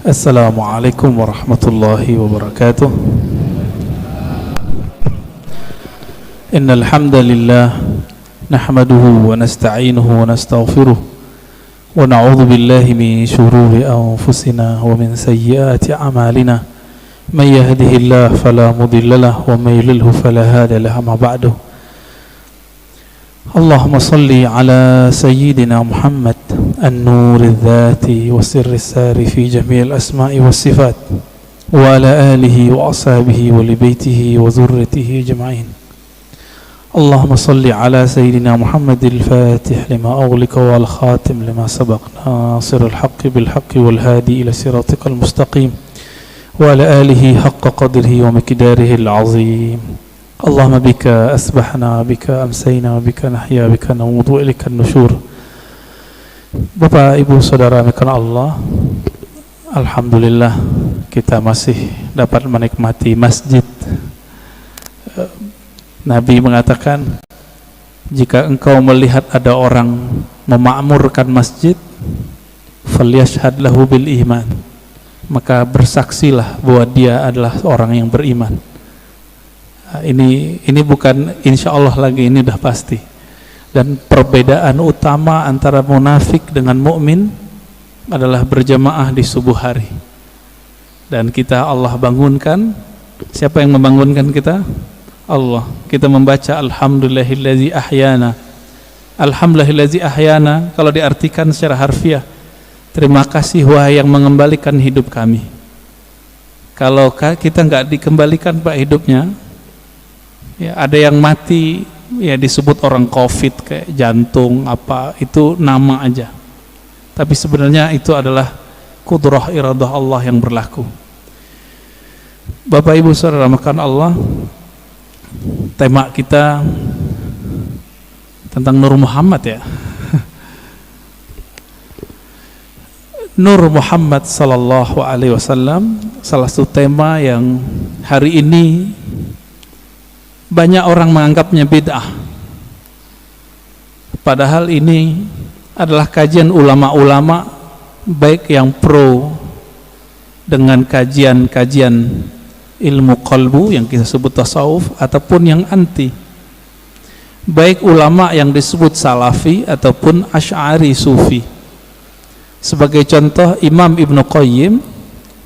Assalamualaikum warahmatullahi wabarakatuh. Innal hamdalillah nahmaduhu wa nasta'inuhu wa nastaghfiruh wa na'udzu billahi min shururi anfusina wa min sayyiati a'malina. May yahdihillahu fala mudilla lahu wa may yudlilhu fala hadiya lahu. Amma ba'du. Allahumma salli ala sayyidina Muhammad an-nur adh-dhati wa sirr as-sari fi jami' al-asma'i was-sifat wa ala alihi wa ashabihi wa li baitihi wa dhurriyyatihi ajma'in. Allahumma salli ala sayyidina Muhammad al-fatih lima ughliqa wal khatim lima sabaq nasir al-haqqi bil haqqi wal hadi ila siratikal mustaqim wa ala alihi haqqa qadrihi wa miqdarihi al-azim. Allahumma bika asbahna, bika amsayna, bika nahya, bika namutu, ilaikan nusyur. Bapak, Ibu, Saudara mekana Allah, alhamdulillah kita masih dapat menikmati masjid. Nabi mengatakan, jika engkau melihat ada orang memakmurkan masjid, falyashhad lahu bil iman, maka bersaksilah bahwa dia adalah orang yang beriman. Ini bukan insya Allah lagi, ini dah pasti. Dan perbedaan utama antara munafik dengan mukmin adalah berjamaah di subuh hari. Dan kita Allah bangunkan. Siapa yang membangunkan kita? Allah. Kita membaca alhamdulillahillazi ahyana. Alhamdulillahillazi ahyana kalau diartikan secara harfiah, terima kasih wahai yang mengembalikan hidup kami. Kalau kita nggak dikembalikan Pak hidupnya, ya, ada yang mati ya disebut orang COVID kayak jantung apa, itu nama aja. Tapi sebenarnya itu adalah qudrah iradah Allah yang berlaku. Bapak Ibu Saudara makan Allah, tema kita tentang Nur Muhammad ya. Nur Muhammad sallallahu alaihi wasallam, salah satu tema yang hari ini banyak orang menganggapnya bid'ah. Padahal ini adalah kajian ulama-ulama, baik yang pro dengan kajian-kajian ilmu qalbu yang kita sebut tasawuf, ataupun yang anti, baik ulama yang disebut salafi ataupun asy'ari sufi. Sebagai contoh, Imam Ibnu Qayyim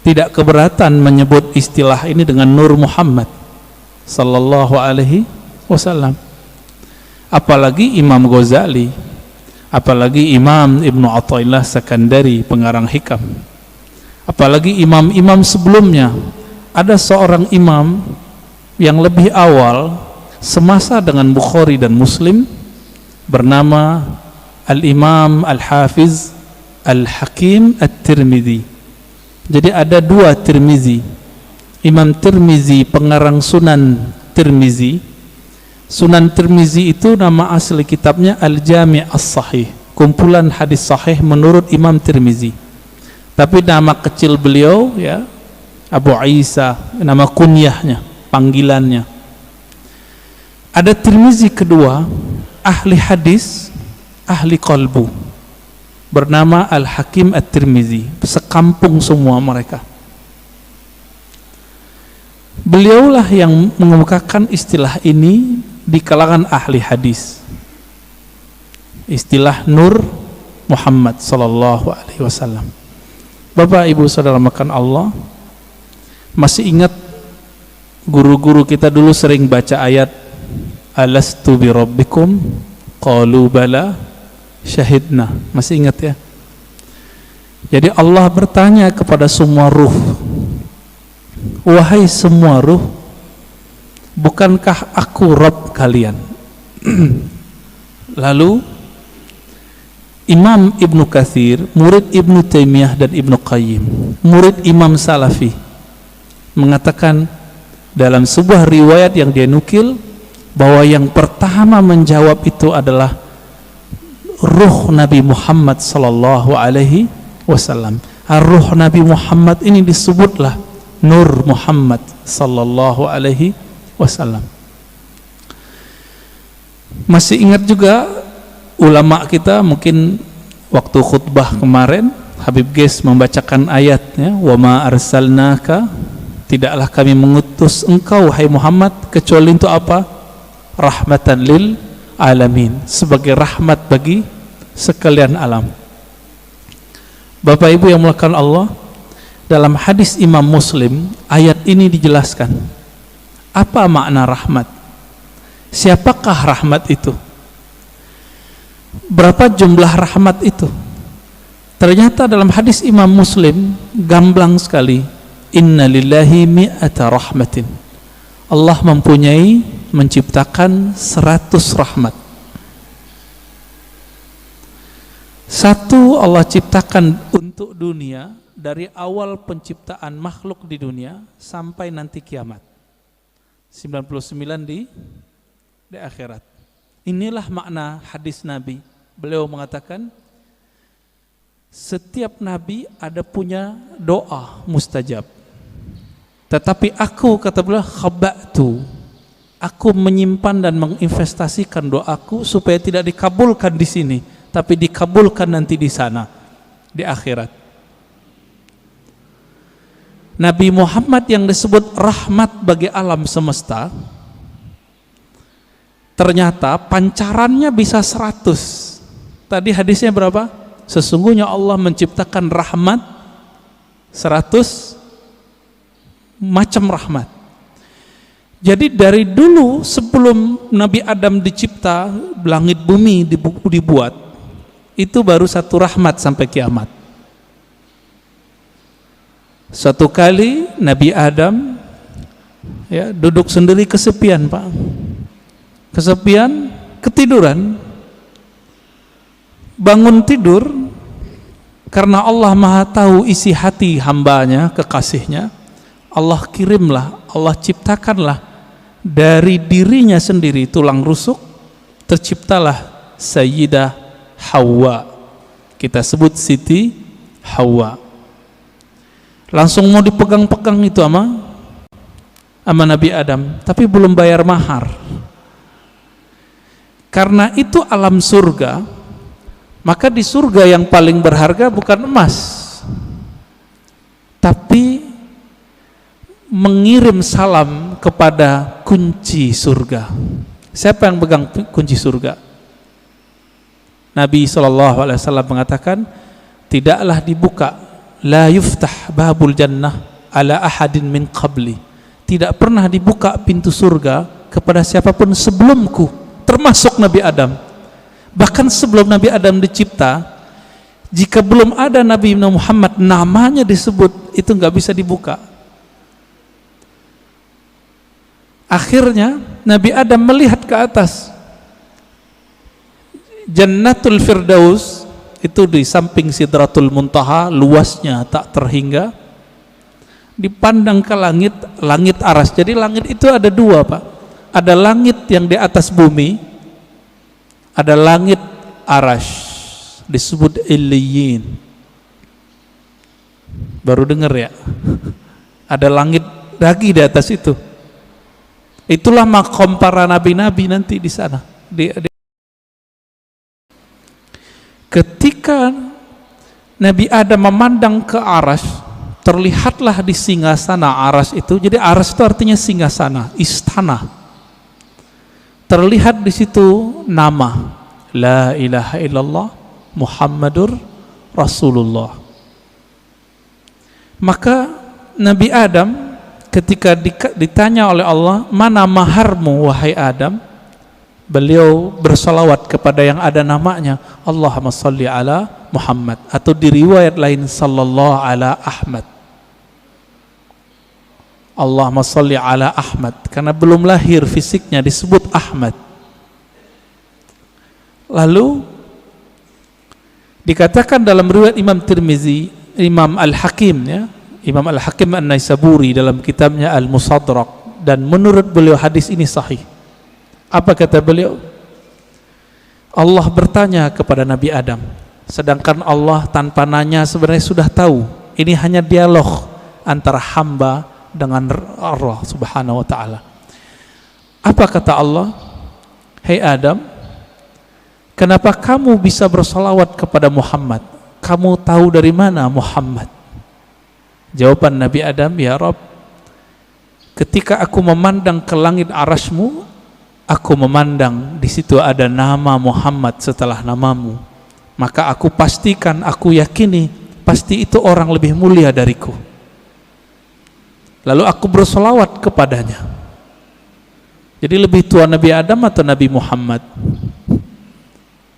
tidak keberatan menyebut istilah ini dengan Nur Muhammad sallallahu alaihi wasallam. Apalagi Imam Ghazali, apalagi Imam Ibnu Athaillah Sakandari pengarang Hikam, apalagi imam-imam sebelumnya. Ada seorang imam yang lebih awal semasa dengan Bukhari dan Muslim bernama Al-Imam Al-Hafiz Al-Hakim At-Tirmidzi. Jadi ada dua Tirmidzi. Imam Tirmizi pengarang Sunan Tirmizi. Sunan Tirmizi itu nama asli kitabnya Al-Jami' As-Sahih, kumpulan hadis sahih menurut Imam Tirmizi. Tapi nama kecil beliau ya Abu Isa, nama kunyahnya, panggilannya. Ada Tirmizi kedua, ahli hadis, ahli qalbu, bernama Al-Hakim At-Tirmizi. Sekampung semua mereka. Beliaulah yang mengemukakan istilah ini di kalangan ahli hadis, istilah Nur Muhammad sallallahu alaihi wasallam. Bapak Ibu Saudara makan Allah, masih ingat guru-guru kita dulu sering baca ayat alastu bi rabbikum qalu bala syahidna, masih ingat ya? Jadi Allah bertanya kepada semua ruh, wahai semua ruh, bukankah aku Rabb kalian? Lalu Imam Ibnu Katsir, murid Ibnu Taimiyah dan Ibnu Qayyim, murid Imam Salafi, mengatakan dalam sebuah riwayat yang dia nukil bahwa yang pertama menjawab itu adalah ruh Nabi Muhammad sallallahu alaihi wasallam. Ruh Nabi Muhammad ini disebutlah Nur Muhammad sallallahu alaihi wasallam. Masih ingat juga ulama kita mungkin waktu khutbah kemarin Habib Ges membacakan ayatnya, wa ma arsalnaka, tidaklah kami mengutus engkau hai Muhammad kecuali untuk apa? Rahmatan lil alamin, sebagai rahmat bagi sekalian alam. Bapak Ibu yang mulakan Allah, dalam hadis Imam Muslim ayat ini dijelaskan apa makna rahmat, siapakah rahmat itu, berapa jumlah rahmat itu. Ternyata dalam hadis Imam Muslim gamblang sekali, inna lillahi mi'ata rahmatin, Allah mempunyai, menciptakan 100 rahmat. Satu Allah ciptakan untuk dunia dari awal penciptaan makhluk di dunia sampai nanti kiamat, 99 di akhirat. Inilah makna hadis Nabi. Beliau mengatakan setiap nabi ada punya doa mustajab, tetapi aku, kata beliau, khaba'tu, aku menyimpan dan menginvestasikan doaku supaya tidak dikabulkan di sini, tapi dikabulkan nanti di sana, di akhirat. Nabi Muhammad yang disebut rahmat bagi alam semesta, ternyata pancarannya bisa 100. Tadi hadisnya berapa? Sesungguhnya Allah menciptakan rahmat 100 macam rahmat. Jadi dari dulu sebelum Nabi Adam dicipta, langit bumi dibuat, itu baru satu rahmat sampai kiamat. Suatu kali Nabi Adam ya duduk sendiri kesepian, Pak. Kesepian, ketiduran. Bangun tidur, karena Allah Maha tahu isi hati hambanya, kekasihnya, Allah kirimlah, Allah ciptakanlah dari dirinya sendiri tulang rusuk, terciptalah Sayyidah Hawa, kita sebut Siti Hawa. Langsung mau dipegang-pegang itu sama Nabi Adam, tapi belum bayar mahar. Karena itu alam surga, maka di surga yang paling berharga bukan emas, tapi mengirim salam kepada kunci surga. Siapa yang pegang kunci surga? Nabi SAW mengatakan, tidaklah dibuka, la yuftah babul jannah ala ahadin min qabli, tidak pernah dibuka pintu surga kepada siapapun sebelumku, termasuk Nabi Adam. Bahkan sebelum Nabi Adam dicipta, jika belum ada Nabi Muhammad namanya disebut, itu nggak bisa dibuka. Akhirnya Nabi Adam melihat ke atas, Jannatul Firdaus itu di samping Sidratul Muntaha, luasnya tak terhingga. Dipandang ke langit, langit aras. Jadi langit itu ada dua, Pak. Ada langit yang di atas bumi, ada langit arash, disebut Illiyin. Baru dengar ya? Ada langit lagi di atas itu. Itulah makom para nabi-nabi nanti di sana. Ketika Nabi Adam memandang ke arash, terlihatlah di singgasana arash itu. Jadi arash itu artinya singgasana, istana. Terlihat di situ nama La ilaha illallah Muhammadur Rasulullah. Maka Nabi Adam ketika ditanya oleh Allah, mana maharmu wahai Adam? Beliau bersalawat kepada yang ada namanya, Allahumma salli ala Muhammad, atau di riwayat lain sallallahu ala Ahmad. Allahumma salli ala Ahmad, karena belum lahir fisiknya disebut Ahmad. Lalu dikatakan dalam riwayat Imam Tirmizi, Imam Al-Hakim ya, Imam Al-Hakim An-Naisaburi dalam kitabnya Al-Musadrak, dan menurut beliau hadis ini sahih. Apa kata beliau? Allah bertanya kepada Nabi Adam, sedangkan Allah tanpa nanya sebenarnya sudah tahu. Ini hanya dialog antara hamba dengan Allah Subhanahu wa taala. Apa kata Allah? Hei Adam, kenapa kamu bisa bersolawat kepada Muhammad? Kamu tahu dari mana Muhammad? Jawaban Nabi Adam, ya Rabb, ketika aku memandang ke langit arasmu, aku memandang di situ ada nama Muhammad setelah namamu. Maka aku pastikan, aku yakini pasti itu orang lebih mulia dariku. Lalu aku bersolawat kepadanya. Jadi lebih tua Nabi Adam atau Nabi Muhammad?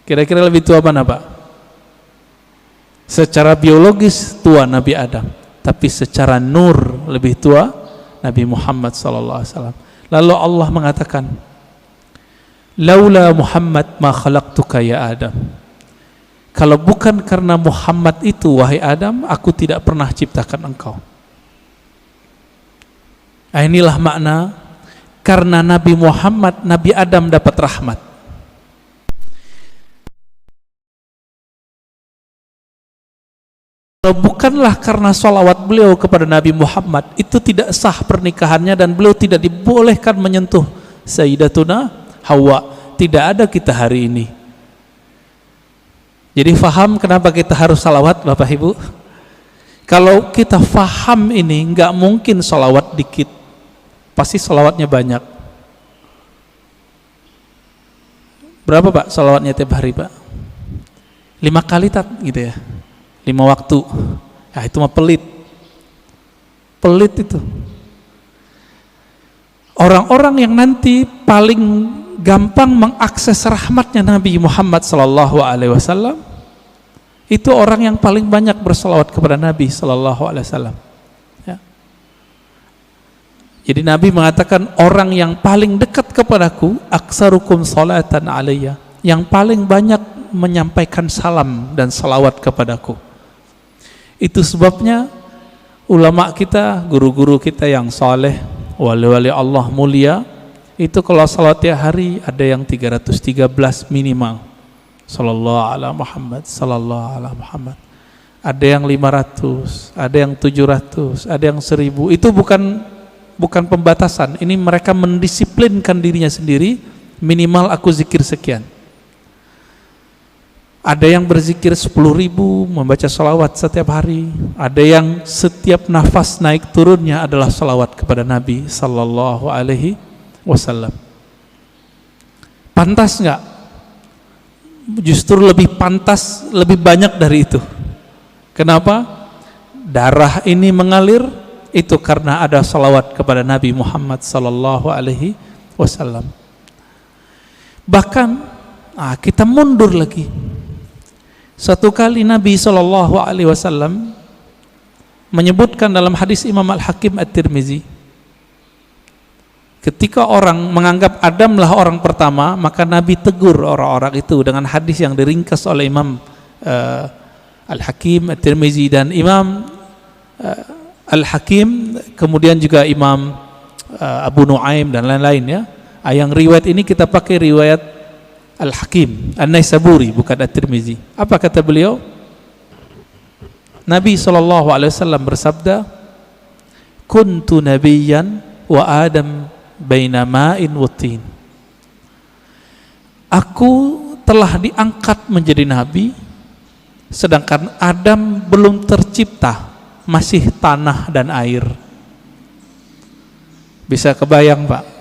Kira-kira lebih tua mana, Pak? Secara biologis tua Nabi Adam, tapi secara nur lebih tua Nabi Muhammad SAW. Lalu Allah mengatakan, laula Muhammad ma khalaqtuka ya Adam. Kalau bukan karena Muhammad itu, wahai Adam, aku tidak pernah ciptakan engkau. Inilah makna karena Nabi Muhammad, Nabi Adam dapat rahmat. Kalau bukanlah karena sholawat beliau kepada Nabi Muhammad, itu tidak sah pernikahannya dan beliau tidak dibolehkan menyentuh Sayyidatuna Hawa. Tidak ada kita hari ini. Jadi faham kenapa kita harus salawat, Bapak Ibu? Kalau kita faham ini, nggak mungkin sholawat dikit, pasti sholawatnya banyak. Berapa Pak sholawatnya tiap hari, Pak? 5 kali gitu ya, 5 waktu. Ya itu mah pelit itu. Orang-orang yang nanti paling gampang mengakses rahmatnya Nabi Muhammad SAW, itu orang yang paling banyak berselawat kepada Nabi SAW. Ya. Jadi Nabi mengatakan, orang yang paling dekat kepadaku, aksarukum salatan alayya, yang paling banyak menyampaikan salam dan salawat kepadaku. Itu sebabnya ulama kita, guru-guru kita yang saleh, wali-wali Allah mulia, itu kalau salat tiap hari ada yang 313 minimal. Sallallahu ala Muhammad, sallallahu ala Muhammad. Ada yang 500, ada yang 700, ada yang 1000. Itu bukan pembatasan. Ini mereka mendisiplinkan dirinya sendiri, minimal aku zikir sekian. Ada yang berzikir 10.000, membaca salawat setiap hari. Ada yang setiap nafas naik turunnya adalah salawat kepada Nabi sallallahu alaihi wasallam. Pantas nggak? Justru lebih pantas, lebih banyak dari itu. Kenapa? Darah ini mengalir itu karena ada salawat kepada Nabi Muhammad sallallahu alaihi wasallam. Bahkan kita mundur lagi. Satu kali Nabi SAW menyebutkan dalam hadis Imam Al-Hakim At-Tirmizi, ketika orang menganggap Adamlah orang pertama, maka Nabi tegur orang-orang itu dengan hadis yang diringkas oleh Imam Al-Hakim At-Tirmizi dan Imam Al-Hakim, kemudian juga Imam Abu Nuaim dan lain-lain ya. Yang riwayat ini kita pakai riwayat Al-Hakim An-Naisaburi, bukan At-Tirmizi. Apa kata beliau? Nabi SAW bersabda, kuntu nabiyyan wa Adam baina ma'in wa tin. Aku telah diangkat menjadi nabi, sedangkan Adam belum tercipta, masih tanah dan air. Bisa kebayang Pak?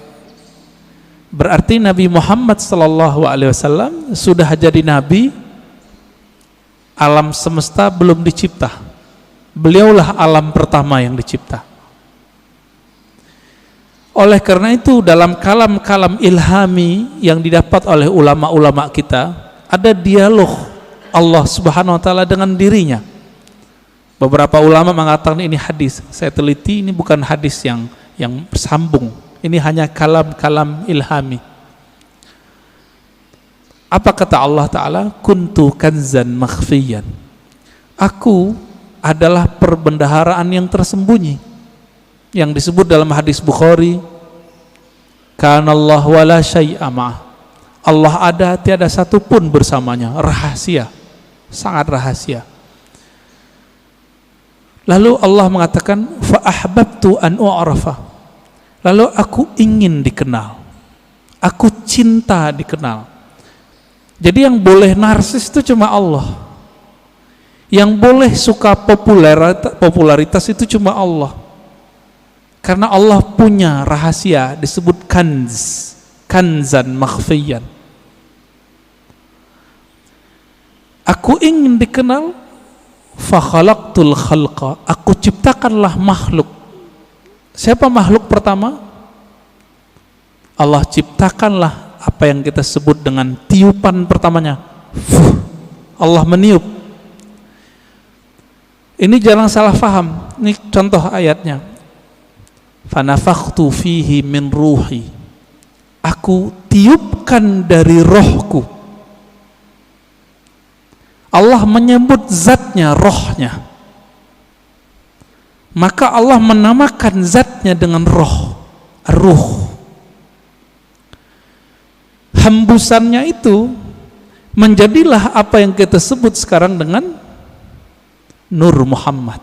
Berarti Nabi Muhammad SAW sudah jadi nabi, alam semesta belum dicipta. Beliaulah alam pertama yang dicipta. Oleh karena itu dalam kalam-kalam ilhami yang didapat oleh ulama-ulama kita, ada dialog Allah Subhanahu wa taala dengan dirinya. Beberapa ulama mengatakan ini hadis. Saya teliti, ini bukan hadis yang bersambung. Ini hanya kalam-kalam ilhami. Apa kata Allah Ta'ala? Kuntu kanzan makhfiyan. Aku adalah perbendaharaan yang tersembunyi, yang disebut dalam hadis Bukhari, kanallahu wala syai'a ma'ah. Allah ada, tiada satu pun bersamanya. Rahasia, sangat rahasia. Lalu Allah mengatakan, fa ahbabtu an u'rafa. Lalu aku ingin dikenal, aku cinta dikenal. Jadi yang boleh narsis itu cuma Allah. Yang boleh suka popularitas itu cuma Allah. Karena Allah punya rahasia disebut kanzan makhfiyan. Aku ingin dikenal, fa khalaqtul khalqa, aku ciptakanlah makhluk. Siapa makhluk pertama? Allah ciptakanlah apa yang kita sebut dengan tiupan pertamanya. Allah meniup. Ini jangan salah faham. Ini contoh ayatnya. Fanafakhtu fihi min ruhi. Aku tiupkan dari rohku. Allah menyebut zatnya, rohnya. Maka Allah menamakan zatnya dengan roh, ruh. Hembusannya itu menjadilah apa yang kita sebut sekarang dengan Nur Muhammad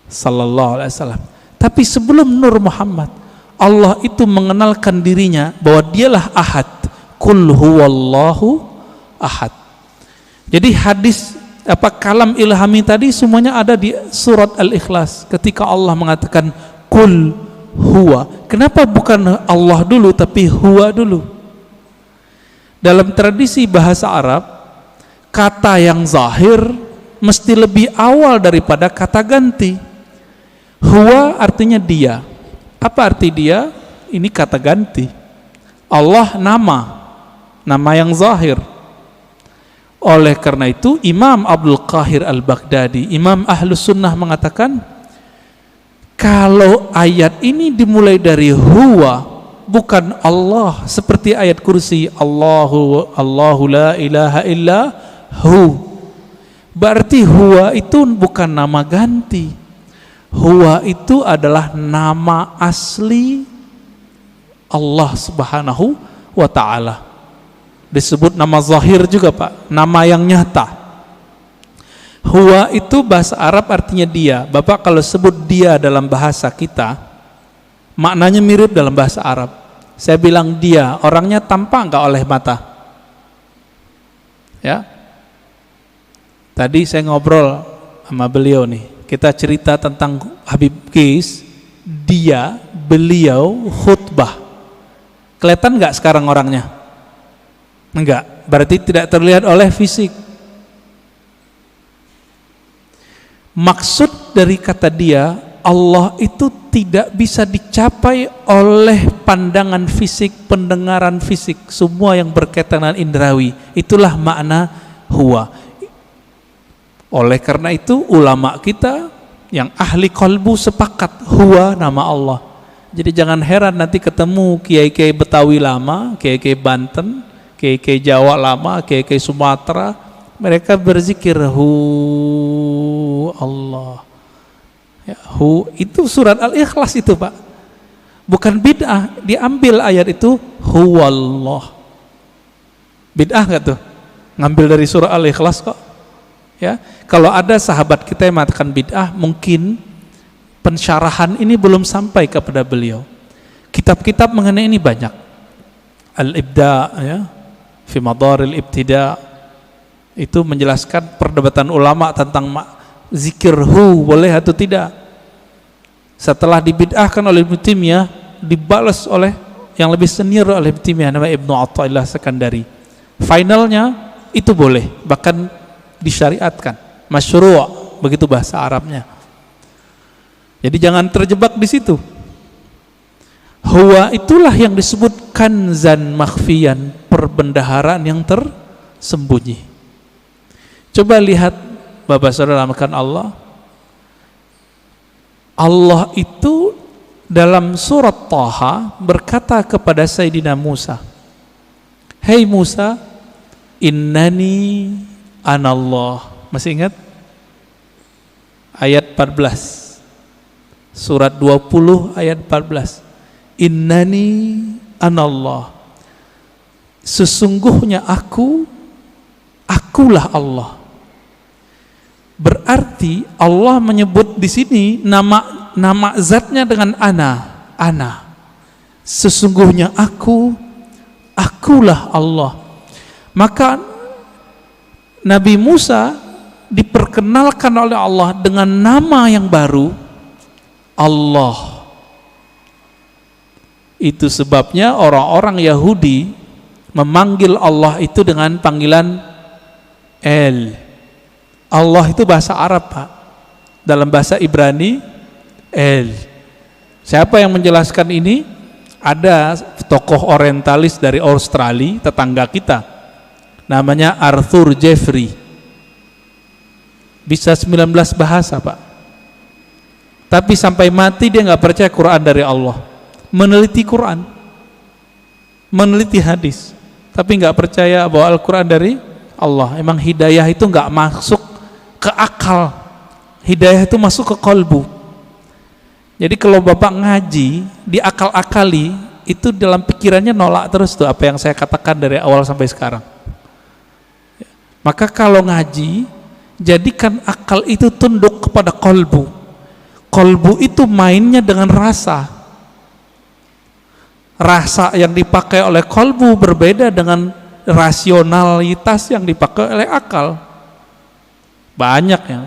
sallallahu alaihi wasallam. Tapi sebelum Nur Muhammad, Allah itu mengenalkan dirinya bahwa dialah Ahad. Qul huwallahu ahad. Jadi hadis kalam ilhami tadi semuanya ada di surat Al-Ikhlas ketika Allah mengatakan Qul huwa. Kenapa bukan Allah dulu tapi huwa dulu? Dalam tradisi bahasa Arab, kata yang zahir mesti lebih awal daripada kata ganti. Huwa artinya dia. Apa arti dia? Ini kata ganti. Allah nama yang zahir. Oleh karena itu Imam Abdul Qahir Al-Baghdadi, Imam Ahlus Sunnah mengatakan, kalau ayat ini dimulai dari huwa, bukan Allah, seperti ayat kursi Allahu la ilaha illa hu, berarti huwa itu bukan nama ganti. Huwa itu adalah nama asli Allah Subhanahu wa ta'ala. Disebut nama zahir juga Pak, nama yang nyata. Huwa itu bahasa Arab artinya dia. Bapak kalau sebut dia dalam bahasa kita, maknanya mirip dalam bahasa Arab. Saya bilang dia, orangnya tampak enggak oleh mata? Ya. Tadi saya ngobrol sama beliau nih. Kita cerita tentang Habib Qais, beliau khutbah. Kelihatan enggak sekarang orangnya? Enggak, berarti tidak terlihat oleh fisik. Maksud dari kata dia, Allah itu tidak bisa dicapai oleh pandangan fisik, pendengaran fisik, semua yang berkaitan dengan indrawi. Itulah makna huwa. Oleh karena itu ulama kita yang ahli qalbu sepakat huwa nama Allah. Jadi jangan heran nanti ketemu kiai-kiai Betawi lama, kiai-kiai Banten, kiai-kiai Jawa lama, kiai-kiai Sumatera, mereka berzikir hu Allah. Ya, hu itu surat Al-Ikhlas itu Pak. Bukan bid'ah, diambil ayat itu huwallah. Bid'ah enggak tuh? Ngambil dari surah Al-Ikhlas kok. Ya, kalau ada sahabat kita yang mengatakan bid'ah, mungkin pensyarahan ini belum sampai kepada beliau. Kitab-kitab mengenai ini banyak. Al-Ibda ya, fi madaril ibtida, itu menjelaskan perdebatan ulama tentang zikir hu boleh atau tidak. Setelah dibid'ahkan oleh Ibnu Taimiyah, dibalas oleh yang lebih senior oleh Ibnu Taimiyah, namanya Ibnu Athaillah Sekandari. Finalnya itu boleh, bahkan disyariatkan, masyru', begitu bahasa Arabnya. Jadi jangan terjebak di situ. Huwa itulah yang disebut kanzan makhfiyan, perbendaharaan yang tersembunyi. Coba lihat Bapak Saudara makan Allah. Allah itu dalam surat Taha berkata kepada Sayyidina Musa, "Hei Musa, innani anallah." Masih ingat? Ayat 14. Surat 20 ayat 14. Innani anallah. Sesungguhnya akulah Allah. Berarti Allah menyebut di sini nama zatnya dengan ana. Sesungguhnya akulah Allah. Maka Nabi Musa diperkenalkan oleh Allah dengan nama yang baru, Allah. Itu sebabnya orang-orang Yahudi memanggil Allah itu dengan panggilan El. Allah itu bahasa Arab, Pak. Dalam bahasa Ibrani El. Siapa yang menjelaskan ini? Ada tokoh orientalis dari Australia, tetangga kita, namanya Arthur Jeffrey. Bisa 19 bahasa, Pak. Tapi sampai mati dia nggak percaya Quran dari Allah. Meneliti Quran, meneliti hadis, tapi nggak percaya bahwa Al-Quran dari Allah. Emang hidayah itu nggak masuk ke akal, hidayah itu masuk ke kolbu. Jadi kalau Bapak ngaji diakal-akali, itu dalam pikirannya nolak terus tuh apa yang saya katakan dari awal sampai sekarang. Maka kalau ngaji, jadikan akal itu tunduk kepada kolbu. Kolbu itu mainnya dengan rasa. Rasa yang dipakai oleh kolbu berbeda dengan rasionalitas yang dipakai oleh akal. Banyak ya.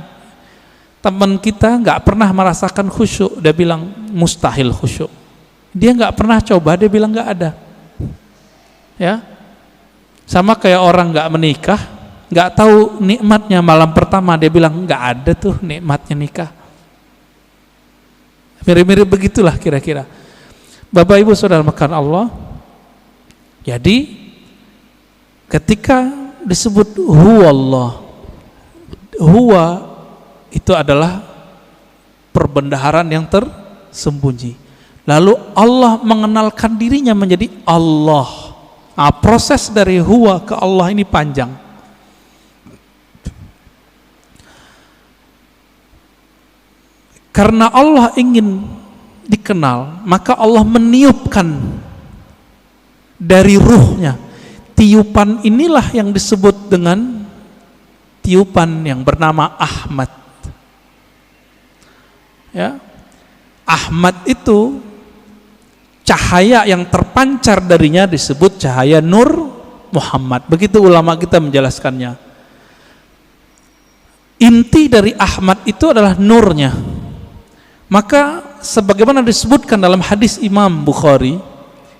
Teman kita nggak pernah merasakan khusyuk, dia bilang mustahil khusyuk. Dia nggak pernah coba, dia bilang nggak ada. Ya, sama kayak orang nggak menikah, nggak tahu nikmatnya malam pertama, dia bilang nggak ada tuh nikmatnya nikah. Mirip-mirip begitulah kira-kira. Bapak Ibu Saudara makan Allah. Jadi ketika disebut huwa Allah, huwa itu adalah perbendaharaan yang tersembunyi. Lalu Allah mengenalkan dirinya menjadi Allah. Nah, proses dari huwa ke Allah ini panjang. Karena Allah ingin dikenal, maka Allah meniupkan dari ruhnya. Tiupan inilah yang disebut dengan tiupan yang bernama Ahmad. Ya, Ahmad itu cahaya yang terpancar darinya disebut cahaya Nur Muhammad. Begitu ulama kita menjelaskannya. Inti dari Ahmad itu adalah nurnya. Maka sebagaimana disebutkan dalam hadis Imam Bukhari,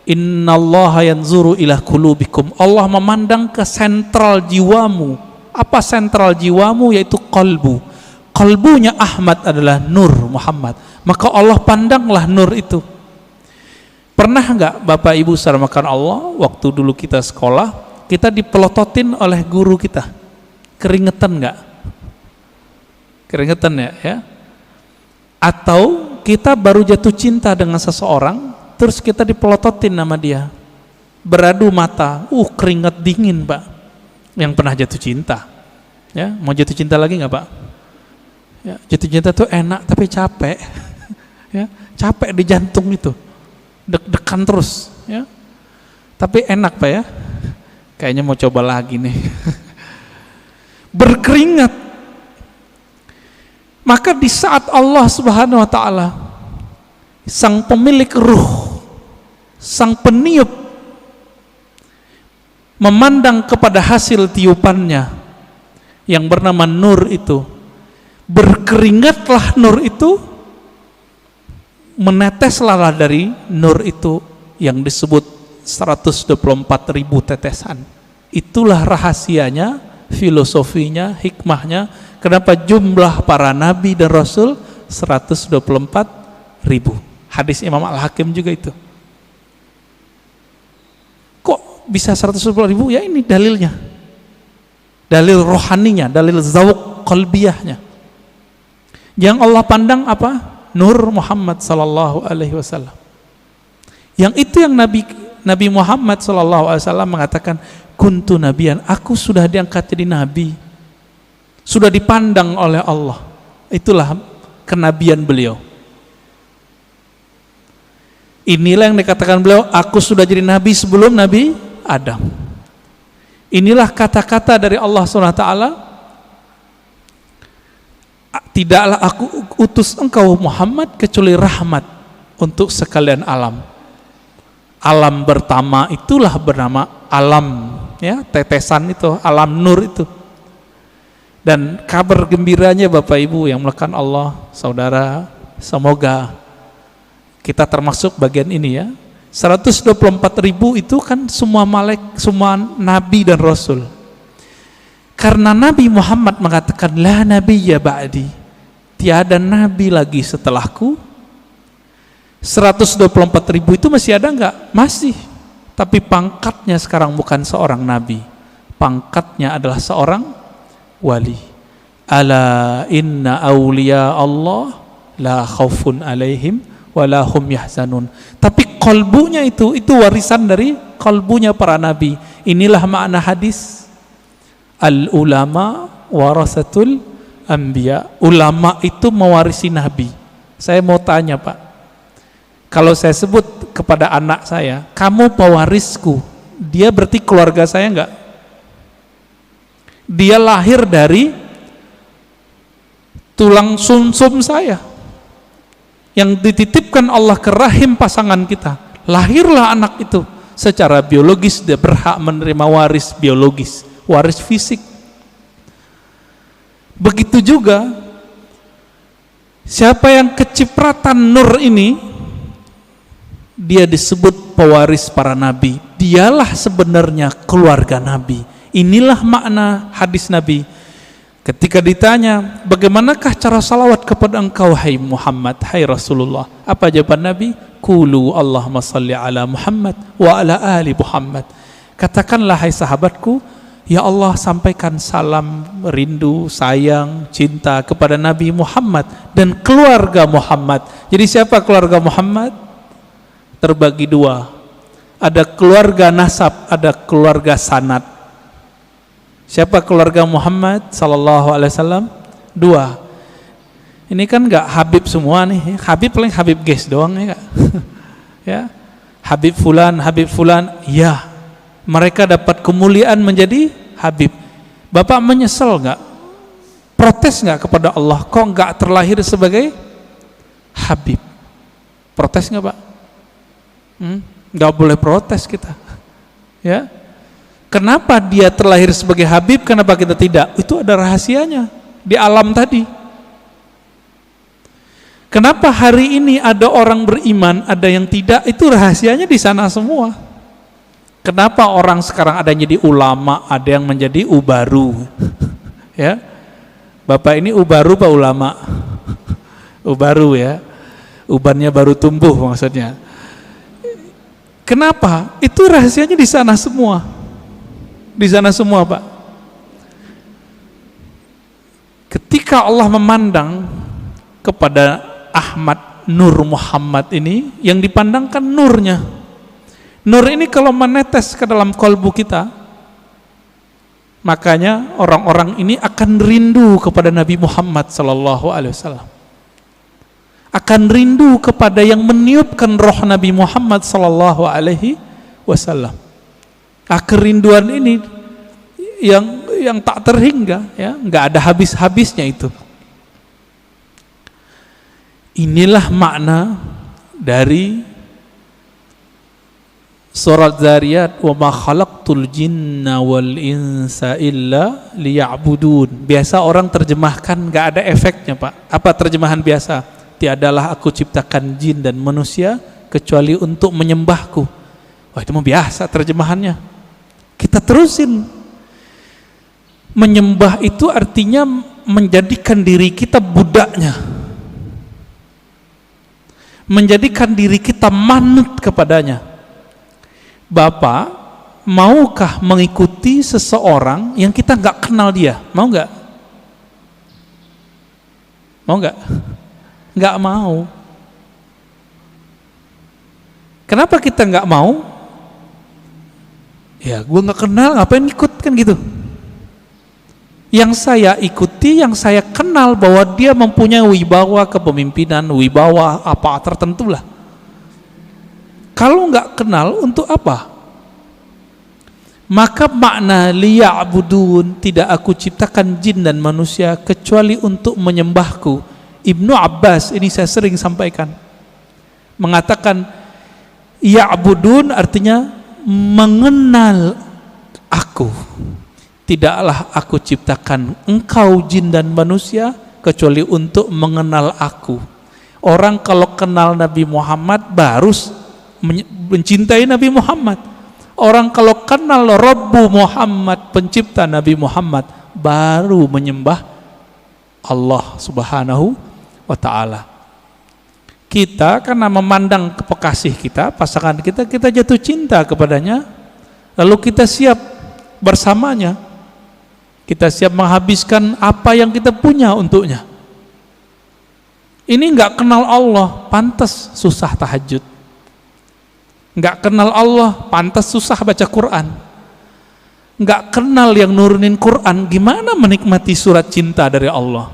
innallaha yanzuru ila qulubikum, Allah memandang ke sentral jiwamu. Apa sentral jiwamu? Yaitu qalbu. Qalbunya Ahmad adalah Nur Muhammad, maka Allah pandanglah nur itu. Pernah enggak Bapak Ibu saudara makan Allah, waktu dulu kita sekolah, kita dipelototin oleh guru kita, keringetan enggak? Keringetan ya? Atau kita baru jatuh cinta dengan seseorang, terus kita dipelototin nama dia, beradu mata, keringat dingin, Pak. Yang pernah jatuh cinta, ya, mau jatuh cinta lagi nggak, Pak? Ya, jatuh cinta tuh enak tapi capek, ya, capek di jantung itu, deg-degan terus, ya. Tapi enak, Pak, ya. Kayaknya mau coba lagi nih. Berkeringat. Maka di saat Allah Subhanahu wa taala, sang pemilik ruh, sang peniup, memandang kepada hasil tiupannya yang bernama nur itu, berkeringatlah nur itu, meneteslah dari nur itu yang disebut 124.000 tetesan. Itulah rahasianya, filosofinya, hikmahnya, kenapa jumlah para nabi dan rasul 124.000. Hadis Imam Al-Hakim juga itu. Kok bisa 124.000? Ya ini dalilnya, dalil rohaninya, dalil zawq qalbiyahnya. Yang Allah pandang apa? Nur Muhammad sallallahu alaihi wasallam. Yang itu yang Nabi Muhammad sallallahu alaihi wasallam mengatakan, kuntu nabiyan, aku sudah diangkat jadi nabi, sudah dipandang oleh Allah. Itulah kenabian beliau. Inilah yang dikatakan beliau, aku sudah jadi nabi sebelum Nabi Adam. Inilah kata-kata dari Allah SWT, tidaklah aku utus engkau Muhammad kecuali rahmat untuk sekalian alam. Alam pertama itulah bernama alam, ya, tetesan itu, alam nur itu. Dan kabar gembiranya Bapak Ibu yang melakukan Allah, saudara, semoga kita termasuk bagian ini ya. 124.000 itu kan semua semua nabi dan rasul. Karena Nabi Muhammad mengatakan la nabiyya ba'di, tiada nabi lagi setelahku. 124.000 itu masih ada enggak? Masih. Tapi pangkatnya sekarang bukan seorang nabi. Pangkatnya adalah seorang wali. Ala inna awliya Allah la khaufun alaihim wala hum yahzanun. Tapi kalbunya itu warisan dari kalbunya para nabi. Inilah makna hadis al ulama warasatul anbiya. Ulama itu mewarisi nabi. Saya mau tanya Pak, kalau saya sebut kepada anak saya, kamu pewarisku, dia berarti keluarga saya enggak? Dia lahir dari tulang sumsum saya yang dititipkan Allah ke rahim pasangan kita. Lahirlah anak itu, secara biologis dia berhak menerima waris biologis, waris fisik. Begitu juga siapa yang kecipratan nur ini, dia disebut pewaris para nabi. Dialah sebenarnya keluarga nabi. Inilah makna hadis Nabi. Ketika ditanya, bagaimanakah cara salawat kepada engkau hai Muhammad, hai Rasulullah? Apa jawaban Nabi? Qulu Allahumma salli ala Muhammad wa ala ali Muhammad. Katakanlah hai sahabatku, ya Allah sampaikan salam, rindu, sayang, cinta kepada Nabi Muhammad dan keluarga Muhammad. Jadi siapa keluarga Muhammad? Terbagi dua. Ada keluarga nasab, ada keluarga sanad. Siapa keluarga Muhammad sallallahu alaihi wasallam? Dua. Ini kan enggak Habib semua nih. Habib paling Habib guys doang ya enggak? Ya. Habib fulan, ya. Mereka dapat kemuliaan menjadi Habib. Bapak menyesal enggak? Protes enggak kepada Allah? Kok enggak terlahir sebagai Habib? Protes enggak, Pak? Enggak boleh protes kita. Ya. Kenapa dia terlahir sebagai Habib, kenapa kita tidak? Itu ada rahasianya di alam tadi. Kenapa hari ini ada orang beriman, ada yang tidak? Itu rahasianya di sana semua. Kenapa orang sekarang ada yang jadi ulama, ada yang menjadi ubaru? Ya, Bapak ini ubaru Pak ulama? Ubaru ya, ubannya baru tumbuh maksudnya. Kenapa? Itu rahasianya di sana semua. Di sana semua Pak. Ketika Allah memandang kepada Ahmad Nur Muhammad ini, yang dipandangkan nurnya. Nur ini kalau menetes ke dalam kalbu kita, makanya orang-orang ini akan rindu kepada Nabi Muhammad sallallahu alaihi wasallam. Akan rindu kepada yang meniupkan roh Nabi Muhammad sallallahu alaihi wasallam. Kerinduan ini yang tak terhingga, ya, nggak ada habis-habisnya itu. Inilah makna dari surat Zariyat, wa ma khalaqtul jinna wal insa illa liya'budun. Biasa orang terjemahkan nggak ada efeknya Pak. Apa terjemahan biasa? Tiadalah aku ciptakan jin dan manusia kecuali untuk menyembahku. Wah, itu mah biasa terjemahannya. Kita terusin. Menyembah itu artinya menjadikan diri kita budaknya, menjadikan diri kita manut kepadanya. Bapak maukah mengikuti seseorang yang kita nggak kenal dia? Mau nggak? Mau nggak? Nggak mau. Kenapa kita nggak mau? Ya, gue nggak kenal, ngapain ikut kan gitu. Yang saya ikuti, yang saya kenal bahwa dia mempunyai wibawa kepemimpinan, wibawa apa tertentu lah. Kalau nggak kenal, untuk apa? Maka makna liya'budun, tidak aku ciptakan jin dan manusia kecuali untuk menyembahku. Ibnu Abbas, ini saya sering sampaikan, mengatakan ya'budun artinya mengenal aku. tidaklah aku ciptakan engkau jin dan manusia kecuali untuk mengenal aku. Orang kalau kenal Nabi Muhammad baru mencintai Nabi Muhammad. Orang kalau kenal Rabbu Muhammad, pencipta Nabi Muhammad, baru menyembah Allah Subhanahu wa ta'ala. Kita karena memandang kekasih kita, pasangan kita, kita jatuh cinta kepadanya, lalu kita siap bersamanya, kita siap menghabiskan apa yang kita punya untuknya. Ini nggak kenal Allah, pantas susah tahajud. Nggak kenal Allah, pantas susah baca Quran. Nggak kenal yang nurunin Quran, gimana menikmati surat cinta dari Allah?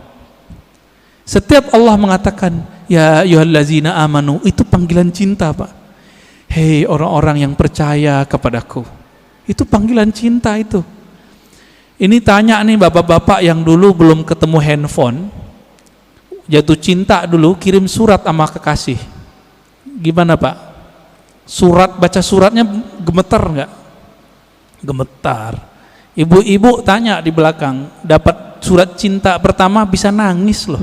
Setiap Allah mengatakan, ya ayyuhallazina amanu, itu panggilan cinta, Pak. Hei orang-orang yang percaya kepadaku. Itu panggilan cinta itu. Ini tanya nih bapak-bapak yang dulu belum ketemu handphone, jatuh cinta dulu, kirim surat sama kekasih. Gimana Pak? Baca suratnya gemetar nggak? Gemetar. Ibu-ibu tanya di belakang, dapat surat cinta pertama bisa nangis loh.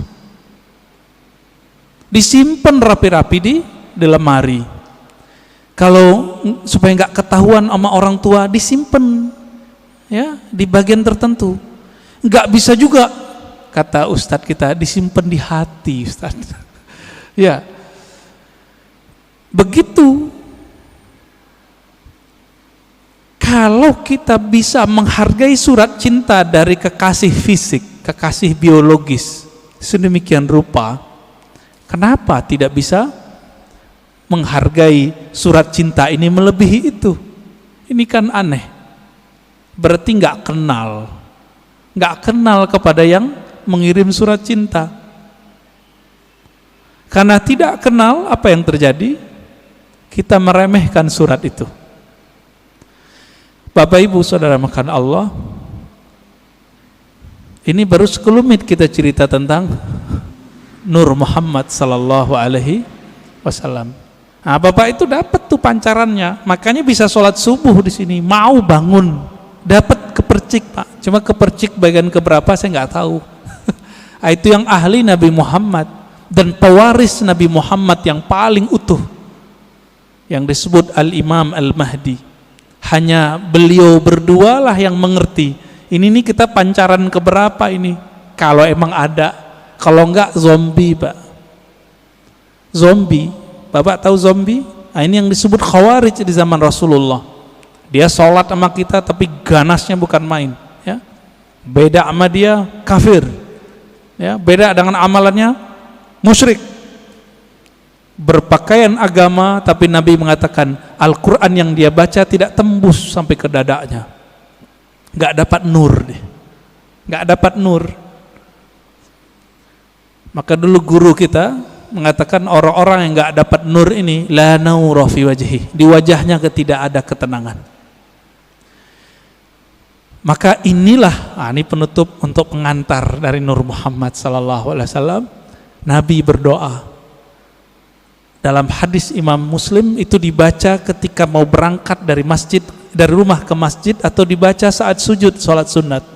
Disimpan rapi-rapi di lemari. Kalau supaya nggak ketahuan sama orang tua, disimpan ya di bagian tertentu. Nggak bisa juga, kata Ustadz kita, disimpan di hati, Ustadz. Ya, begitu. Kalau kita bisa menghargai surat cinta dari kekasih fisik, kekasih biologis, sedemikian rupa, kenapa tidak bisa menghargai surat cinta ini melebihi itu? Ini kan aneh. Berarti nggak kenal kepada yang mengirim surat cinta. Karena tidak kenal, apa yang terjadi? Kita meremehkan surat itu. Bapak Ibu Saudara makan Allah, ini baru sekelumit kita cerita tentang Nur Muhammad sallallahu alaihi wasallam. Nah, Bapak itu dapat tuh pancarannya, makanya bisa sholat subuh di sini, mau bangun, dapat kepercik Pak. Cuma kepercik bagian keberapa saya nggak tahu. Itu yang ahli Nabi Muhammad dan pewaris Nabi Muhammad yang paling utuh, yang disebut Al-Imam Al-Mahdi. Hanya beliau berdua lah yang mengerti. Ini nih kita pancaran keberapa ini? Kalau emang ada, kalau enggak zombie Pak. Zombie, Bapak tahu zombie? Nah, ini yang disebut Khawarij di zaman Rasulullah. Dia sholat sama kita tapi ganasnya bukan main. Ya, beda sama dia kafir. Ya, beda dengan amalannya musyrik. Berpakaian agama, tapi Nabi mengatakan Al-Quran yang dia baca tidak tembus sampai ke dadanya. Nggak dapat nur deh. Nggak dapat nur. Maka dulu guru kita mengatakan orang-orang yang nggak dapat nur ini la naura fi wajhi, di wajahnya tidak ada ketenangan. Maka inilah, ini penutup untuk pengantar dari Nur Muhammad sallallahu alaihi wasallam. Nabi berdoa. Dalam hadis Imam Muslim itu dibaca ketika mau berangkat dari masjid, dari rumah ke masjid, atau dibaca saat sujud salat sunat.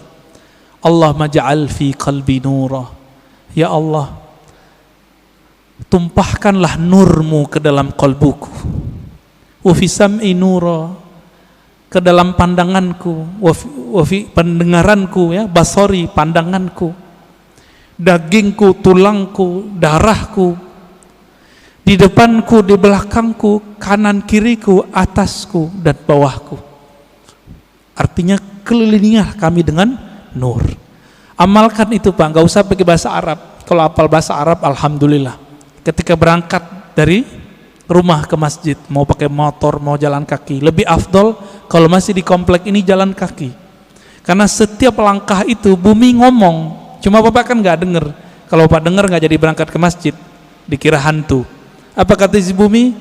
Allahumma ja'al fi qalbi nura. Ya Allah, tumpahkanlah nurmu ke dalam kalbuku. Wa fi sam'i nura, ke dalam pandanganku. Wa fi pendengaranku, ya, basari, pandanganku. Dagingku, tulangku, darahku, di depanku, di belakangku, kanan kiriku, atasku dan bawahku. Artinya kelilingilah kami dengan nur. Amalkan itu Pak, nggak usah pakai bahasa Arab. Kalau hafal bahasa Arab, alhamdulillah. Ketika berangkat dari rumah ke masjid, mau pakai motor, mau jalan kaki, lebih afdol kalau masih di komplek ini jalan kaki. Karena setiap langkah itu bumi ngomong. Cuma Bapak kan nggak dengar. Kalau Bapak dengar nggak jadi berangkat ke masjid, dikira hantu. Apa kata si bumi?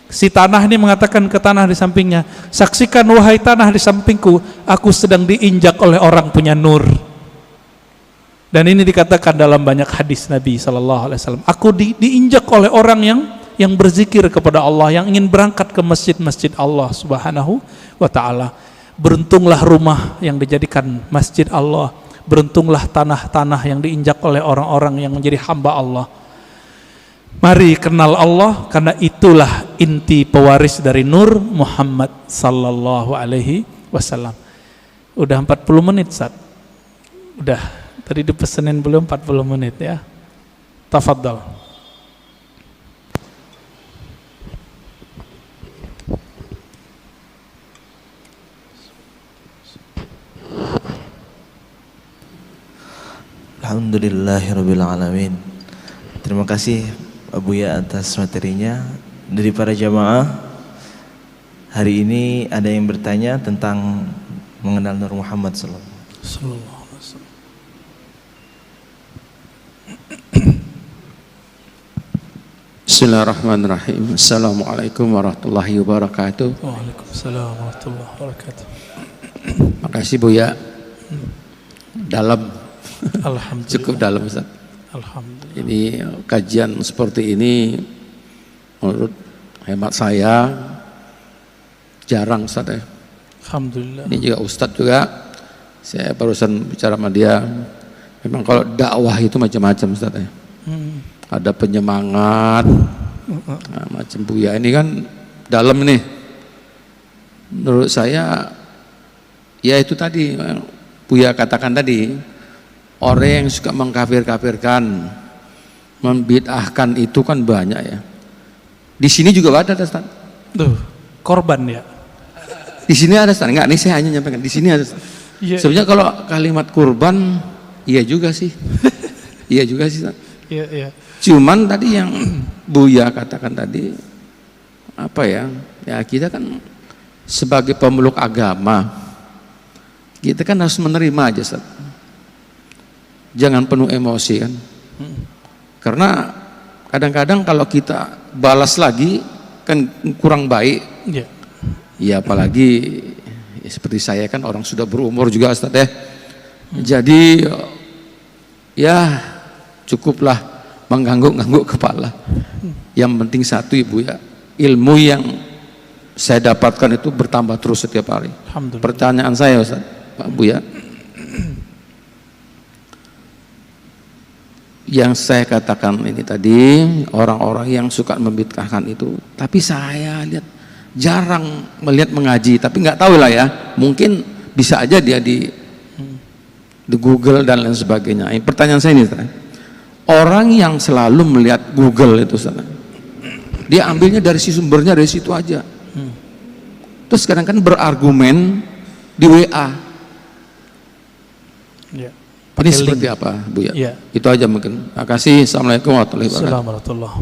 Si tanah ini mengatakan ke tanah di sampingnya, saksikan wahai tanah di sampingku, aku sedang diinjak oleh orang punya nur. Dan ini dikatakan dalam banyak hadis Nabi SAW. Aku diinjak oleh orang yang berzikir kepada Allah, yang ingin berangkat ke masjid-masjid Allah Subhanahu wa ta'ala. beruntunglah rumah yang dijadikan masjid Allah, beruntunglah tanah-tanah yang diinjak oleh orang-orang yang menjadi hamba Allah. Mari kenal Allah, karena itulah inti pewaris dari Nur Muhammad sallallahu alaihi wasallam. Udah 40 menit, Ustaz. Udah, tadi dipesenin belum 40 menit ya. Tafadhal. Alhamdulillahirabbil alamin. Terima kasih Pak Buya atas materinya. Dari para jamaah, hari ini ada yang bertanya tentang mengenal Nur Muhammad sallallahu alaihi wasallam. Bismillahirrahmanirrahim. Assalamualaikum warahmatullahi wabarakatuh. Waalaikumsalam warahmatullahi wabarakatuh. Makasih Buya. Dalam. Alhamdulillah. Cukup dalam, Ustaz. Alhamdulillah. Ini kajian seperti ini menurut hemat saya jarang, Ustaz ya. Alhamdulillah. Ini juga Ustaz juga, saya barusan bicara sama dia, memang kalau dakwah itu macam-macam, Ustaz ya. Ada penyemangat, nah, macam Buya ini kan dalam nih. Menurut saya, ya itu tadi Buya katakan tadi, orang yang suka mengkafir-kafirkan, membid'ahkan itu kan banyak ya. Di sini juga ada, Ustaz. Tuh, korban ya. Di sini ada, Ustaz. Enggak, ini saya hanya nyampaikan. Di sini ada, Ustaz. Yeah. Sebenarnya kalau kalimat kurban, iya juga sih. Iya juga sih, Ustaz. Iya, iya. Cuman tadi yang Buya katakan tadi, apa ya? Ya kita kan sebagai pemeluk agama, kita kan harus menerima aja, Ustaz. Jangan penuh emosi kan. Karena kadang-kadang kalau kita balas lagi kan kurang baik. Yeah. Ya apalagi ya, seperti saya kan orang sudah berumur juga, Ustaz ya. Jadi ya cukuplah mengangguk-angguk kepala. Yang penting satu Ibu ya, ilmu yang saya dapatkan itu bertambah terus setiap hari. Pertanyaan saya, Ustaz, Pak Buya, yang saya katakan ini tadi, orang-orang yang suka membid'ahkan itu, tapi saya lihat jarang melihat mengaji, tapi nggak tahu lah ya, mungkin bisa aja dia di Google dan lain sebagainya. Pertanyaan saya ini, orang yang selalu melihat Google itu, dia ambilnya dari si sumbernya dari situ aja. Terus kadang-kadang berargumen di WA. Ya. Ini seperti apa, Bu ya? Itu aja mungkin. Terima kasih. Assalamualaikum warahmatullahi wabarakatuh.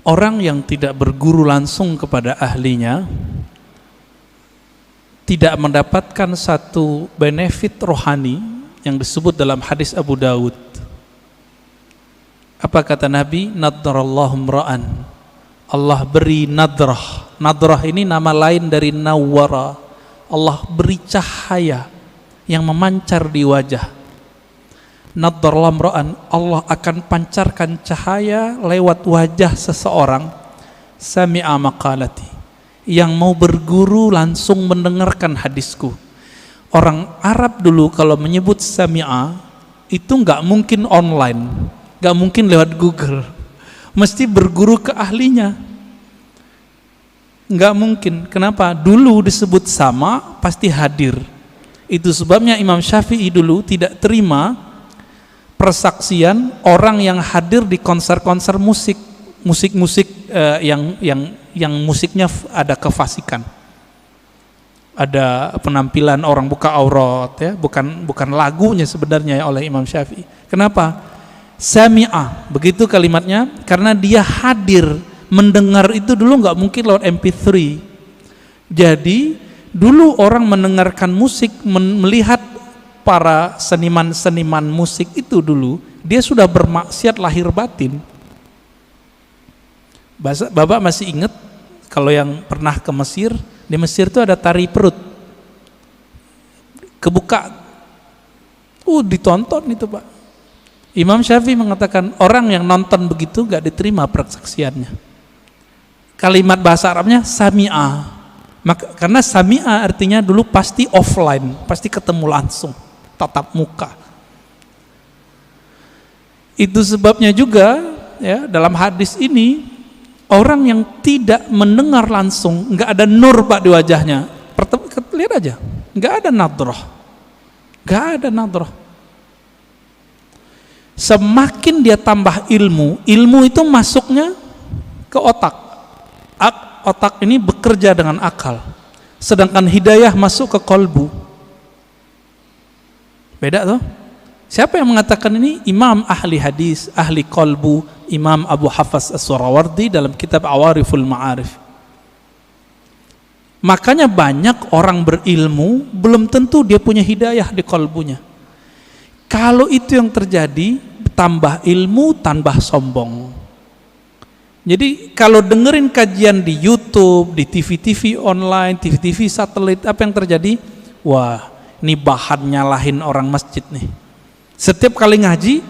Orang yang tidak berguru langsung kepada ahlinya tidak mendapatkan satu benefit rohani yang disebut dalam hadis Abu Dawud. Apa kata Nabi? Nadrallahu mra'an. Allah beri nadrah. Nadrah ini nama lain dari nawwara. Allah beri cahaya yang memancar di wajah. Nadrallahu mra'an, Allah akan pancarkan cahaya lewat wajah seseorang, sami'a maqalati, yang mau berguru langsung mendengarkan hadisku. Orang Arab dulu kalau menyebut sami'a itu nggak mungkin online, nggak mungkin lewat Google, mesti berguru ke ahlinya. Nggak mungkin. Kenapa? Dulu disebut sama pasti hadir. Itu sebabnya Imam Syafi'i dulu tidak terima persaksian orang yang hadir di konser-konser musik yang musiknya ada kefasikan, ada penampilan orang buka aurat ya, bukan lagunya sebenarnya oleh Imam Syafi'i. Kenapa? Sami'ah, begitu kalimatnya, karena dia hadir mendengar itu dulu nggak mungkin lewat MP3. Jadi dulu orang mendengarkan musik, melihat para seniman-seniman musik itu dulu, dia sudah bermaksiat lahir batin. Bapak masih ingat kalau yang pernah ke Mesir, di Mesir itu ada tari perut, kebuka, ditonton itu Pak. Imam Syafi'i mengatakan orang yang nonton begitu gak diterima persaksiannya. Kalimat bahasa Arabnya sami'ah, Maka, karena sami'a artinya dulu pasti offline, pasti ketemu langsung, tatap muka. Itu sebabnya juga ya dalam hadis ini orang yang tidak mendengar langsung, nggak ada nur Pak di wajahnya. Lihat aja, nggak ada nadrah, nggak ada nadrah. Semakin dia tambah ilmu, ilmu itu masuknya ke otak. Otak ini bekerja dengan akal. Sedangkan hidayah masuk ke kolbu. Beda tuh. Siapa yang mengatakan ini? Imam ahli hadis, ahli kolbu, Imam Abu Hafs As-Surawardi dalam kitab Awariful Ma'arif. Makanya banyak orang berilmu belum tentu dia punya hidayah di kolbunya. Kalau itu yang terjadi, tambah ilmu, tambah sombong. Jadi kalau dengerin kajian di YouTube, di TV-TV online, TV-TV satelit, apa yang terjadi? Wah, ini bahan nyalahin orang masjid nih. Setiap kali ngaji,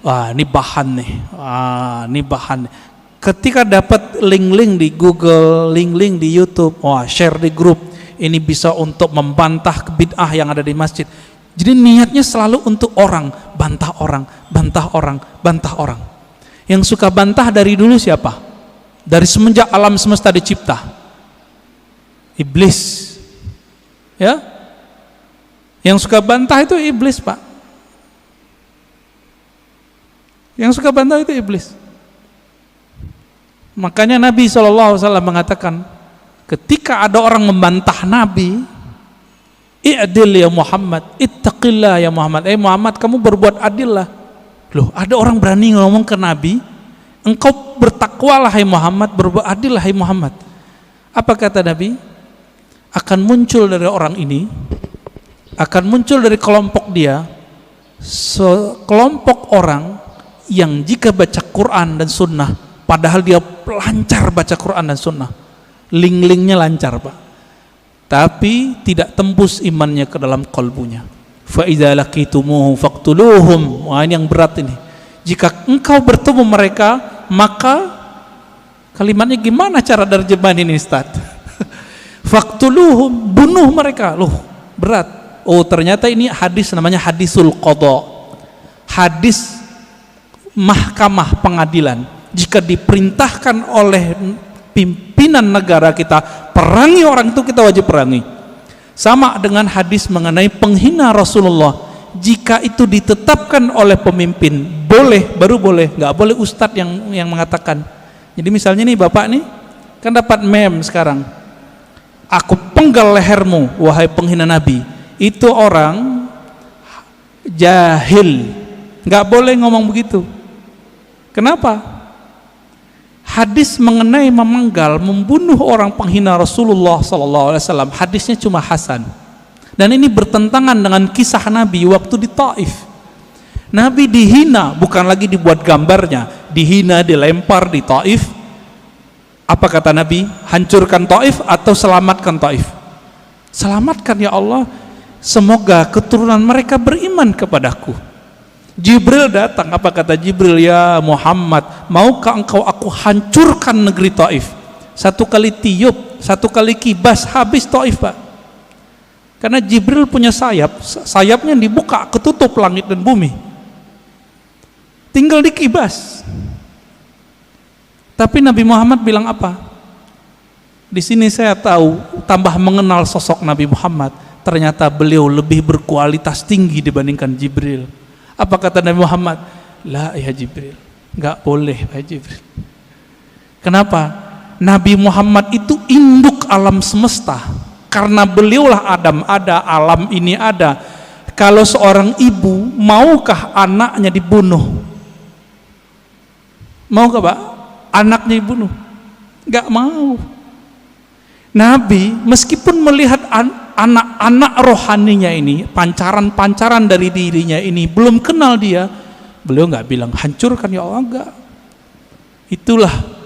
wah ini bahan nih, wah ini bahan. Ketika dapat link-link di Google, link-link di YouTube, wah share di grup, ini bisa untuk membantah bid'ah yang ada di masjid. Jadi niatnya selalu untuk orang, bantah orang, bantah orang, bantah orang. Yang suka bantah dari dulu siapa? Dari semenjak alam semesta dicipta. Iblis. Ya? Yang suka bantah itu iblis, Pak. Yang suka bantah itu iblis. Makanya Nabi SAW mengatakan, ketika ada orang membantah Nabi, i'dil ya Muhammad, ittaqillah ya Muhammad. Muhammad, kamu berbuat adil lah. Loh, ada orang berani ngomong ke Nabi, engkau bertakwalah hai Muhammad, berbuat adil lah hai Muhammad. Apa kata Nabi? Akan muncul dari orang ini, akan muncul dari kelompok dia, sekelompok orang yang jika baca Quran dan Sunnah, padahal dia lancar baca Quran dan Sunnah, link-linknya lancar Pak, tapi tidak tembus imannya ke dalam kalbunya. Fa idza laqitumuhu faqtuluhum. Wah, ini yang berat ini. Jika engkau bertemu mereka, maka kalimatnya gimana cara terjemahan ini Ustaz? Faqtuluhum, bunuh mereka. Loh, berat. Oh, ternyata ini hadis namanya hadisul qadha. Hadis mahkamah pengadilan. Jika diperintahkan oleh pimpinan negara kita perangi orang itu, kita wajib perangi. Sama dengan hadis mengenai penghina Rasulullah, jika itu ditetapkan oleh pemimpin boleh, baru boleh, nggak boleh ustadz yang mengatakan. Jadi misalnya nih bapak nih kan dapat meme sekarang, aku penggal lehermu wahai penghina Nabi, itu orang jahil, nggak boleh ngomong begitu. Kenapa? Hadis mengenai memenggal, membunuh orang penghina Rasulullah SAW, hadisnya cuma hasan. Dan ini bertentangan dengan kisah Nabi waktu di Taif. Nabi dihina, bukan lagi dibuat gambarnya, dihina, dilempar di Taif. Apa kata Nabi? Hancurkan Taif atau selamatkan Taif? Selamatkan ya Allah, semoga keturunan mereka beriman kepadaku. Jibril datang, apa kata Jibril? Ya Muhammad, maukah engkau aku hancurkan negeri Taif? Satu kali tiup, satu kali kibas, habis Taif Pak. Karena Jibril punya sayap, sayapnya dibuka, ketutup langit dan bumi, tinggal dikibas. Tapi Nabi Muhammad bilang apa? Di sini saya tahu, tambah mengenal sosok Nabi Muhammad, ternyata beliau lebih berkualitas tinggi dibandingkan Jibril. Apa kata Nabi Muhammad? La ya Jibril, nggak boleh ya Jibril. Kenapa? Nabi Muhammad itu induk alam semesta. Karena beliaulah Adam ada, alam ini ada. Kalau seorang ibu, maukah anaknya dibunuh? Maukah Pak? Anaknya dibunuh? Nggak mau. Nabi meskipun melihat anak-anak rohaninya ini, pancaran-pancaran dari dirinya ini, belum kenal dia, beliau nggak bilang hancurkan ya Allah, enggak. Itulah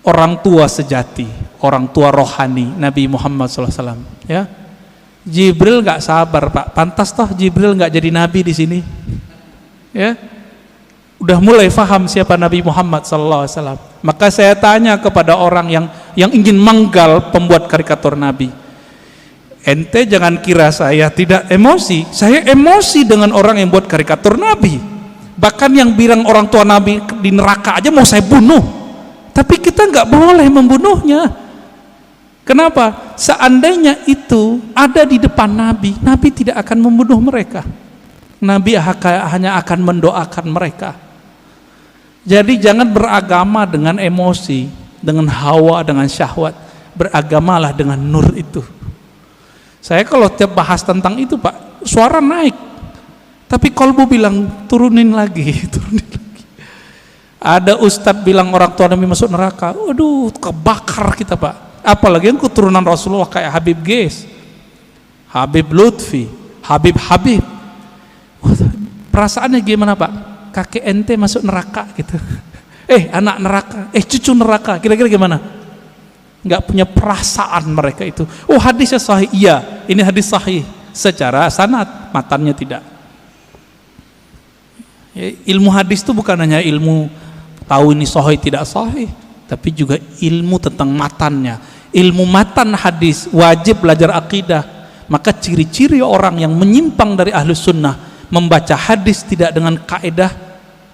orang tua sejati, orang tua rohani Nabi Muhammad SAW. Ya, Jibril nggak sabar Pak, pantas toh Jibril nggak jadi nabi di sini. Ya, udah mulai faham siapa Nabi Muhammad SAW. Maka saya tanya kepada orang yang ingin menggal pembuat karikatur Nabi. Ente jangan kira saya tidak emosi. Saya emosi dengan orang yang buat karikatur Nabi. Bahkan yang bilang orang tua Nabi di neraka aja mau saya bunuh. Tapi kita nggak boleh membunuhnya. Kenapa? Seandainya itu ada di depan Nabi, Nabi tidak akan membunuh mereka. Nabi hanya akan mendoakan mereka. Jadi jangan beragama dengan emosi, dengan hawa, dengan syahwat. Beragamalah dengan nur itu. Saya kalau tiap bahas tentang itu Pak, suara naik. Tapi kolbu bilang turunin lagi, turunin lagi. Ada ustadz bilang orang tua Nabi masuk neraka. Aduh, kebakar kita Pak. Apalagi yang keturunan Rasulullah kayak Habib Ges, Habib Lutfi, Habib. Perasaannya gimana Pak? Kakek ente masuk neraka gitu. Anak neraka, cucu neraka. Kira-kira gimana? Nggak punya perasaan mereka itu. Oh, hadisnya sahih. Iya, ini hadis sahih secara sanad, matannya tidak. Ilmu hadis itu bukan hanya ilmu tahu ini sahih tidak sahih, tapi juga ilmu tentang matannya. Ilmu matan hadis, wajib belajar akidah. Maka ciri-ciri orang yang menyimpang dari ahlus sunnah, membaca hadis tidak dengan kaidah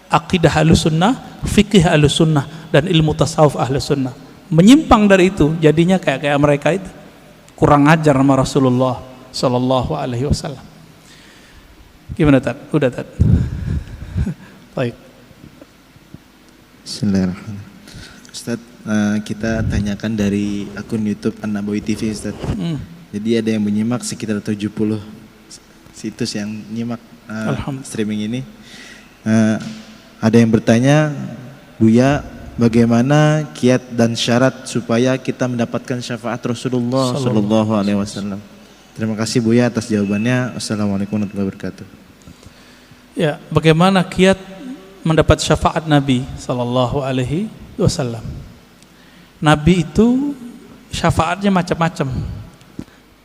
akidah ahlus sunnah, fikih ahlus sunnah, dan ilmu tasawuf ahlus sunnah. Menyimpang dari itu, jadinya kayak mereka itu kurang ajar sama Rasulullah Sallallahu Alaihi Wasallam. Gimana Tad? Udah Tad? Baik. Bismillahirrahmanirrahim. Ustaz, kita tanyakan dari akun YouTube An-Nabawi TV Ustaz. Jadi ada yang menyimak sekitar 70 situs yang nyimak streaming ini. Ada yang bertanya, Buya, bagaimana kiat dan syarat supaya kita mendapatkan syafaat Rasulullah Sallallahu Alaihi Wasallam? Terima kasih Buya atas jawabannya. Assalamualaikum warahmatullahi wabarakatuh. Ya, bagaimana kiat mendapat syafaat Nabi Sallallahu Alaihi Wasallam? Nabi itu syafaatnya macam-macam.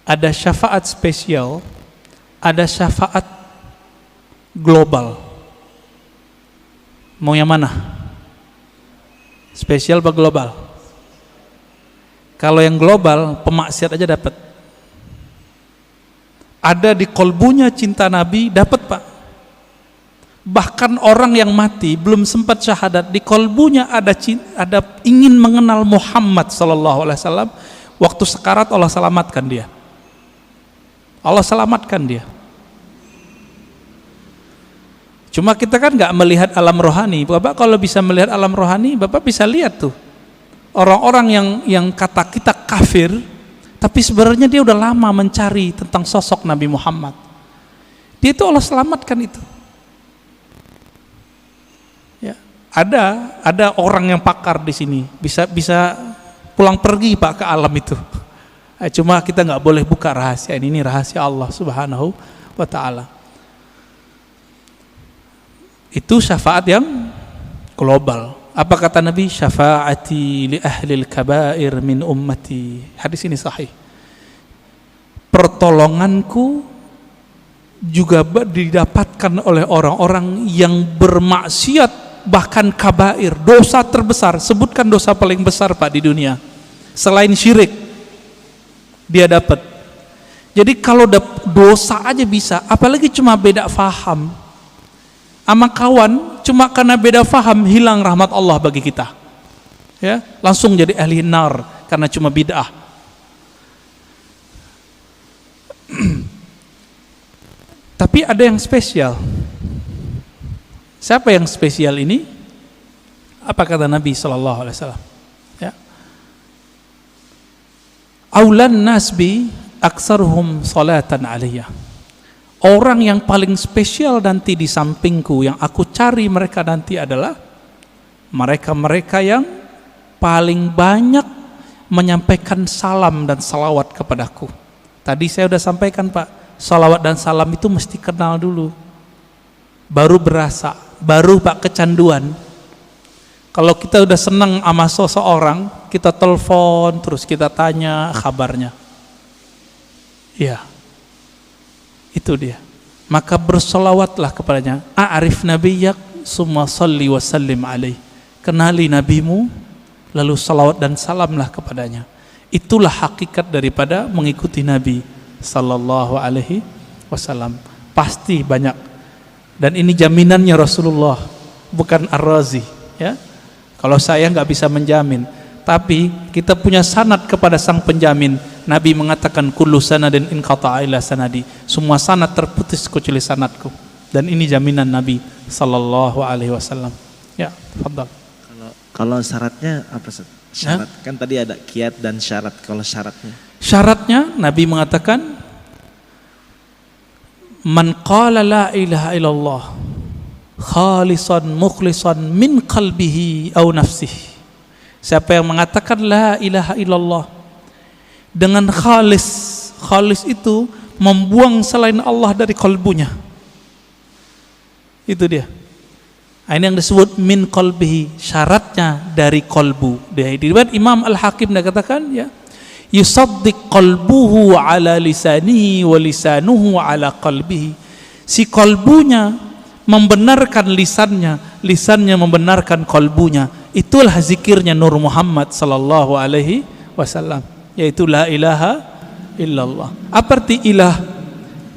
Ada syafaat spesial, ada syafaat global. Mau yang mana? Spesial atau global? Kalau yang global, pemaksiat aja dapat. Ada di kolbunya cinta Nabi, dapat Pak. Bahkan orang yang mati belum sempat syahadat, di kolbunya ada ingin mengenal Muhammad sallallahu alaihi wasallam. Waktu sekarat Allah selamatkan dia. Allah selamatkan dia. Cuma kita kan nggak melihat alam rohani. Bapak kalau bisa melihat alam rohani, Bapak bisa lihat tuh orang-orang yang kata kita kafir, tapi sebenarnya dia udah lama mencari tentang sosok Nabi Muhammad. Dia itu Allah selamatkan itu. Ya, ada orang yang pakar di sini, bisa pulang pergi Pak ke alam itu. Cuma kita nggak boleh buka rahasia ini rahasia Allah Subhanahu wa Ta'ala. Itu syafaat yang global. Apa kata Nabi? Syafaati li ahlil kabair min ummati. Hadis ini sahih. Pertolonganku juga didapatkan oleh orang-orang yang bermaksiat, bahkan kabair, dosa terbesar. Sebutkan dosa paling besar Pak di dunia selain syirik, dia dapat. Jadi kalau dosa aja bisa, apalagi cuma beda faham sama kawan, cuma karena beda faham hilang rahmat Allah bagi kita. Ya, langsung jadi ahli nar karena cuma bid'ah. Tapi ada yang spesial. Siapa yang spesial ini? Apa kata Nabi sallallahu alaihi wasallam? Ya. Aulan nasbi aksaruhum salatan alaiya. Orang yang paling spesial nanti di sampingku, yang aku cari mereka nanti adalah mereka-mereka yang paling banyak menyampaikan salam dan salawat kepadaku. Tadi saya sudah sampaikan Pak, salawat dan salam itu mesti kenal dulu, baru berasa, baru Pak kecanduan. Kalau kita udah senang sama seseorang, kita telepon terus, kita tanya kabarnya. Ya, itu dia. Maka bersolawatlah kepadanya. A'rif nabiyyak summa salli wa sallim alaih. Kenali nabimu, lalu salawat dan salamlah kepadanya. Itulah hakikat daripada mengikuti Nabi sallallahu alaihi wasallam. Pasti banyak. Dan ini jaminannya Rasulullah, bukan Ar-Razi, ya. Kalau saya nggak bisa menjamin, tapi kita punya sanad kepada sang penjamin. Nabi mengatakan kullu sanadin inqata'a ila sanadi. Semua sanad terputus kecuali sanadku. Dan ini jaminan Nabi sallallahu alaihi wasallam. Ya, tafadhal. Kalau syaratnya apa Ustaz? Syarat kan tadi ada kiat dan syarat. Kalau syaratnya? Syaratnya Nabi mengatakan man qala la ilaha illallah khalisan mukhlisan min qalbihi aw nafsihi. Siapa yang mengatakan la ilaha illallah dengan khalis itu membuang selain Allah dari kalbunya, itu dia. Ini yang disebut min qalbihi, syaratnya dari kalbu. Dia diriwayat Imam Al-Hakim dia katakan, ya, yusaddiq qalbuhu ala lisanihi wa lisanuhu ala qalbihi. Si kalbunya membenarkan lisannya membenarkan kalbunya. Itulah zikirnya Nur Muhammad sallallahu alaihi wasallam, yaitu la ilaha illallah. Apa arti ilah?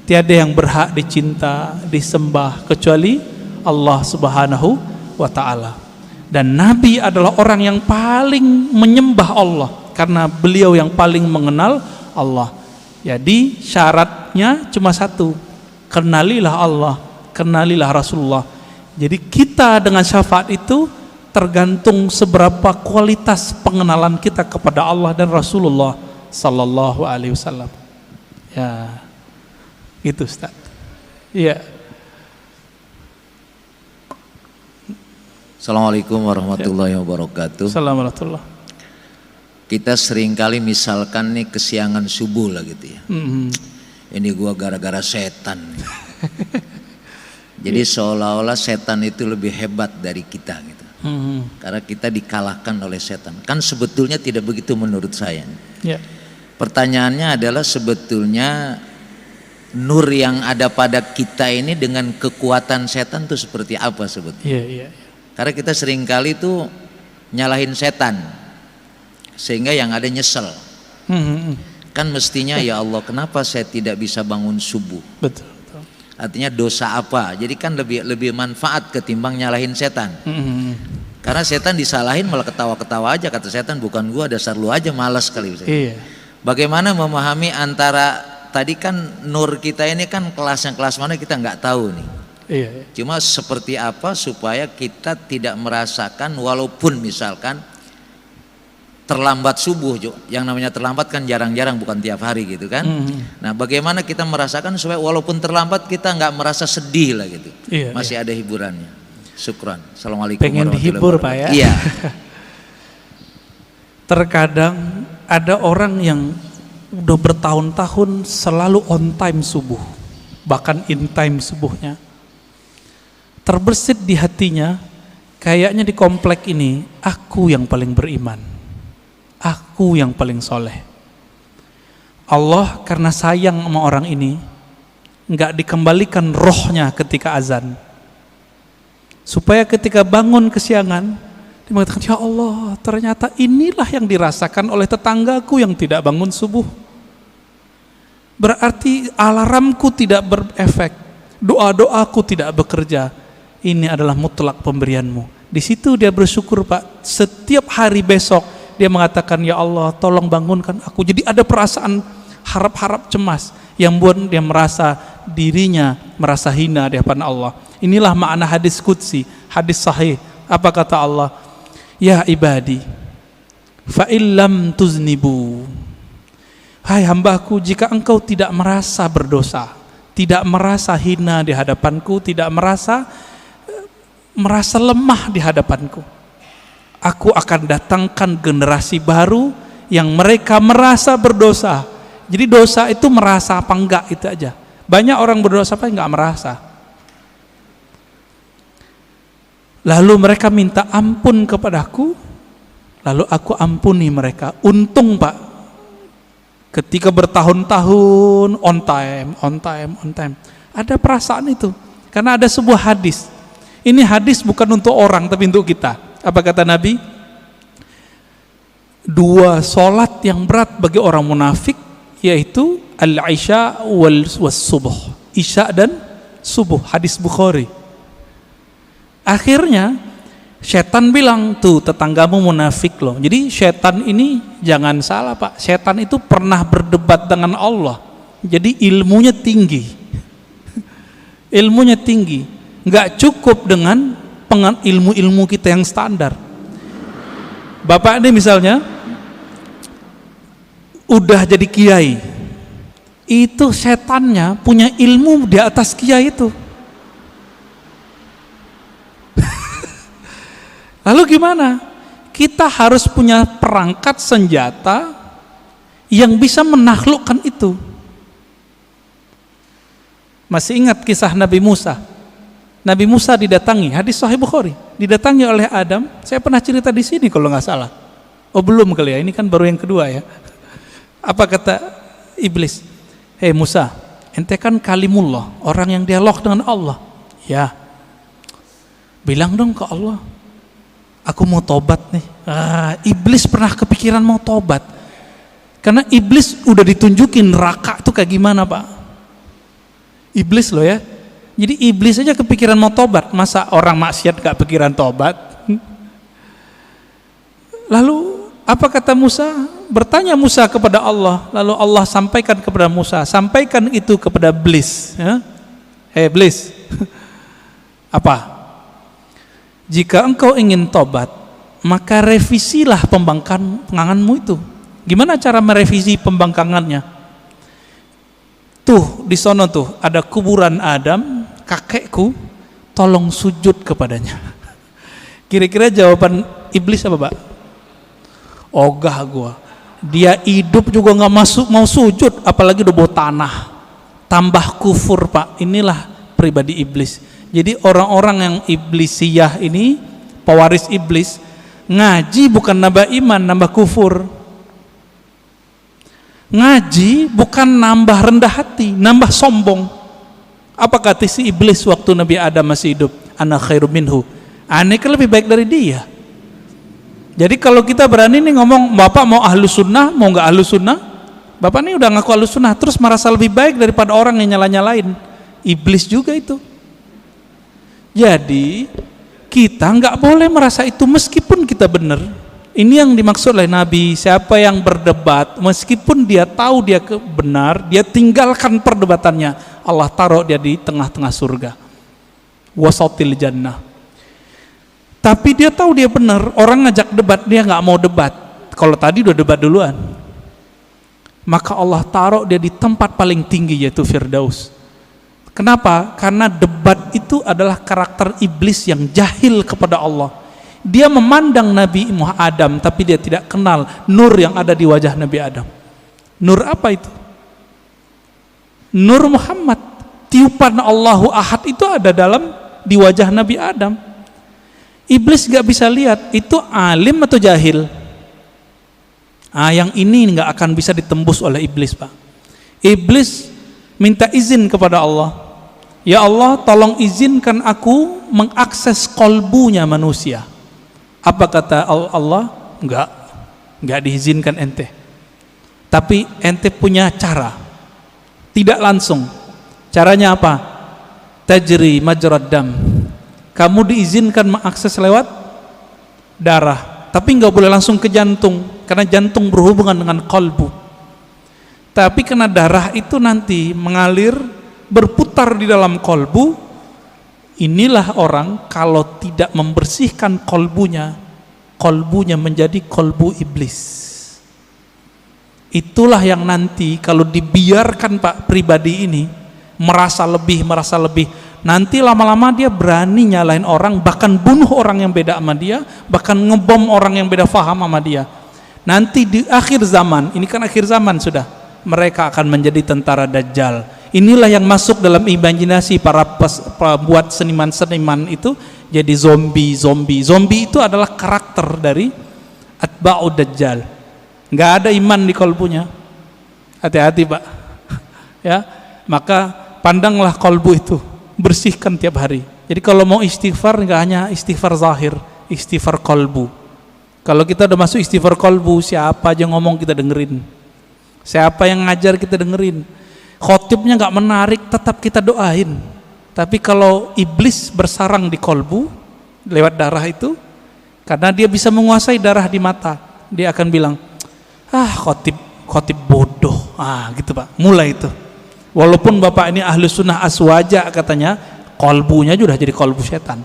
Tiada yang berhak dicinta, disembah kecuali Allah Subhanahu wa taala. Dan Nabi adalah orang yang paling menyembah Allah karena beliau yang paling mengenal Allah. Jadi syaratnya cuma satu, kenalilah Allah, kenalilah Rasulullah. Jadi kita dengan syafaat itu tergantung seberapa kualitas pengenalan kita kepada Allah dan Rasulullah sallallahu alaihi wasallam. Ya. Gitu Ustaz. Iya. Assalamualaikum warahmatullahi wabarakatuh. Assalamualaikum. Kita seringkali misalkan nih kesiangan subuh lah gitu ya. Ini gua gara-gara setan. Jadi seolah-olah setan itu lebih hebat dari kita gitu. Karena kita dikalahkan oleh setan. Kan sebetulnya tidak begitu menurut saya. Ya. Pertanyaannya adalah sebetulnya nur yang ada pada kita ini dengan kekuatan setan itu seperti apa sebetulnya? Iya. Karena kita seringkali tuh nyalahin setan sehingga yang ada nyesel. Kan mestinya ya Allah, kenapa saya tidak bisa bangun subuh? Betul. Artinya dosa apa? Jadi kan lebih manfaat ketimbang nyalahin setan. Karena setan disalahin malah ketawa-ketawa aja, kata setan bukan gua, dasar lu aja malas kali. Iya. Bagaimana memahami antara tadi kan nur kita ini kan kelasnya kelas mana kita nggak tahu nih. Iya. Cuma seperti apa supaya kita tidak merasakan walaupun misalkan terlambat subuh, yang namanya terlambat kan jarang-jarang, bukan tiap hari gitu kan. Nah bagaimana kita merasakan supaya walaupun terlambat kita nggak merasa sedih lah gitu. Iya, masih ada hiburannya. Syukran. Assalamualaikum pengen dihibur Pak ya. Iya. Terkadang ada orang yang udah bertahun-tahun selalu on time subuh, bahkan in time subuhnya. Terbersit di hatinya, kayaknya di komplek ini aku yang paling beriman, aku yang paling soleh. Allah karena sayang sama orang ini nggak dikembalikan rohnya ketika azan, supaya ketika bangun kesiangan dia mengatakan, ya Allah, ternyata inilah yang dirasakan oleh tetanggaku yang tidak bangun subuh. Berarti alarmku tidak berefek, doa-doaku tidak bekerja. Ini adalah mutlak pemberianmu. Di situ dia bersyukur Pak. Setiap hari besok dia mengatakan, ya Allah tolong bangunkan aku. Jadi ada perasaan harap-harap cemas yang buat dia merasa dirinya merasa hina di hadapan Allah. Inilah makna hadis qudsi, hadis sahih. Apa kata Allah? Ya ibadi, fa illam tuznibu. Hai hambaku, jika engkau tidak merasa berdosa, tidak merasa hina di hadapanku, tidak merasa lemah di hadapanku, aku akan datangkan generasi baru yang mereka merasa berdosa. Jadi dosa itu merasa apa enggak itu aja. Banyak orang berdosa apa enggak merasa. Lalu mereka minta ampun kepadaku, lalu aku ampuni mereka. Untung Pak, ketika bertahun-tahun on time, ada perasaan itu. Karena ada sebuah hadis. Ini hadis bukan untuk orang tapi untuk kita. Apa kata Nabi? dua solat yang berat bagi orang munafik, yaitu al-isya was subuh, isya dan subuh, hadis Bukhari. Akhirnya setan bilang, tuh tetanggamu munafik loh. Jadi setan ini jangan salah Pak, setan itu pernah berdebat dengan Allah, jadi ilmunya tinggi. Ilmunya tinggi, nggak cukup dengan ilmu-ilmu kita yang standar. Bapak ini misalnya udah jadi kiai, itu setannya punya ilmu di atas kiai itu. Lalu gimana? Kita harus punya perangkat senjata yang bisa menaklukkan itu. Masih ingat kisah Nabi Musa? Nabi Musa didatangi, hadis Sahih Bukhari, didatangi oleh Adam. Saya pernah cerita di sini kalau nggak salah. Oh belum kali ya, ini kan baru yang kedua ya. Apa kata iblis? Hei Musa, ente kan kalimullah, orang yang dialog dengan Allah. Ya, bilang dong ke Allah, aku mau tobat nih. Iblis pernah kepikiran mau tobat, karena iblis udah ditunjukin neraka tuh kayak gimana Pak. Iblis loh ya. Jadi iblis aja kepikiran mau tobat, masa orang maksiat gak pikiran tobat? Lalu apa kata Musa? Bertanya Musa kepada Allah, lalu Allah sampaikan kepada Musa, sampaikan itu kepada iblis ya. Hei iblis, apa? Jika engkau ingin tobat, maka revisilah pembangkanganmu itu. Gimana cara merevisi pembangkangannya? Tuh di sono tuh ada kuburan Adam, kakekku, tolong sujud kepadanya. Kira-kira jawaban iblis apa Pak? Ogah gua, dia hidup juga nggak masuk mau sujud, apalagi udah bawa tanah, tambah kufur Pak. Inilah pribadi iblis. Jadi orang-orang yang iblisiyah ini, pewaris iblis, ngaji bukan nambah iman, nambah kufur. Ngaji bukan nambah rendah hati, nambah sombong. Apa kata si iblis waktu Nabi Adam masih hidup? Ana khairum minhu, aneh kan lebih baik dari dia. Jadi kalau kita berani nih ngomong, Bapak mau ahlus sunnah, mau nggak ahlus sunnah? Bapak nih udah ngaku ahlus sunnah, terus merasa lebih baik daripada orang yang nyala-nyalain. Iblis juga itu. Jadi kita nggak boleh merasa itu meskipun kita benar. Ini yang dimaksud oleh Nabi, siapa yang berdebat meskipun dia tahu dia benar, dia tinggalkan perdebatannya, Allah taruh dia di tengah-tengah surga, wasatil jannah. Tapi dia tahu dia benar, orang ngajak debat dia nggak mau debat, kalau tadi udah debat duluan, maka Allah taruh dia di tempat paling tinggi, yaitu Firdaus. Kenapa? Karena debat itu adalah karakter iblis yang jahil kepada Allah. Dia memandang Nabi Muhammad Adam, tapi dia tidak kenal nur yang ada di wajah Nabi Adam. Nur apa itu? Nur Muhammad. Tiupan Allahu Ahad itu ada di wajah Nabi Adam. Iblis gak bisa lihat itu alim atau jahil. Yang ini gak akan bisa ditembus oleh iblis Pak. Iblis minta izin kepada Allah, ya Allah tolong izinkan aku mengakses kolbunya manusia. Apa kata Allah? Enggak diizinkan ente. Tapi ente punya cara. Tidak langsung. Caranya apa? Tajri majrad dam. Kamu diizinkan mengakses lewat darah, tapi enggak boleh langsung ke jantung, karena jantung berhubungan dengan kolbu. Tapi karena darah itu nanti mengalir, berputar di dalam kolbu. Inilah orang kalau tidak membersihkan kolbunya menjadi kolbu iblis. Itulah yang nanti kalau dibiarkan Pak pribadi ini merasa lebih, nanti lama-lama dia berani nyalain orang, bahkan bunuh orang yang beda sama dia, bahkan ngebom orang yang beda faham sama dia. Nanti di akhir zaman, ini kan akhir zaman sudah, mereka akan menjadi tentara Dajjal. Inilah yang masuk dalam imajinasi para pembuat seniman-seniman itu, jadi zombie. Zombie itu adalah karakter dari atba'ud Dajjal. Nggak ada iman di kolbunya. Hati-hati Pak. Ya, maka pandanglah kolbu itu, bersihkan tiap hari. Jadi kalau mau istighfar, nggak hanya istighfar zahir, istighfar kolbu. Kalau kita udah masuk istighfar kolbu, siapa aja ngomong kita dengerin, siapa yang ngajar kita dengerin, khotibnya nggak menarik tetap kita doain. Tapi kalau iblis bersarang di kolbu lewat darah itu, karena dia bisa menguasai darah di mata, dia akan bilang, khotib bodoh, gitu Pak. Mulai itu, walaupun Bapak ini ahlu sunnah aswaja katanya, kolbunya sudah jadi kolbu setan.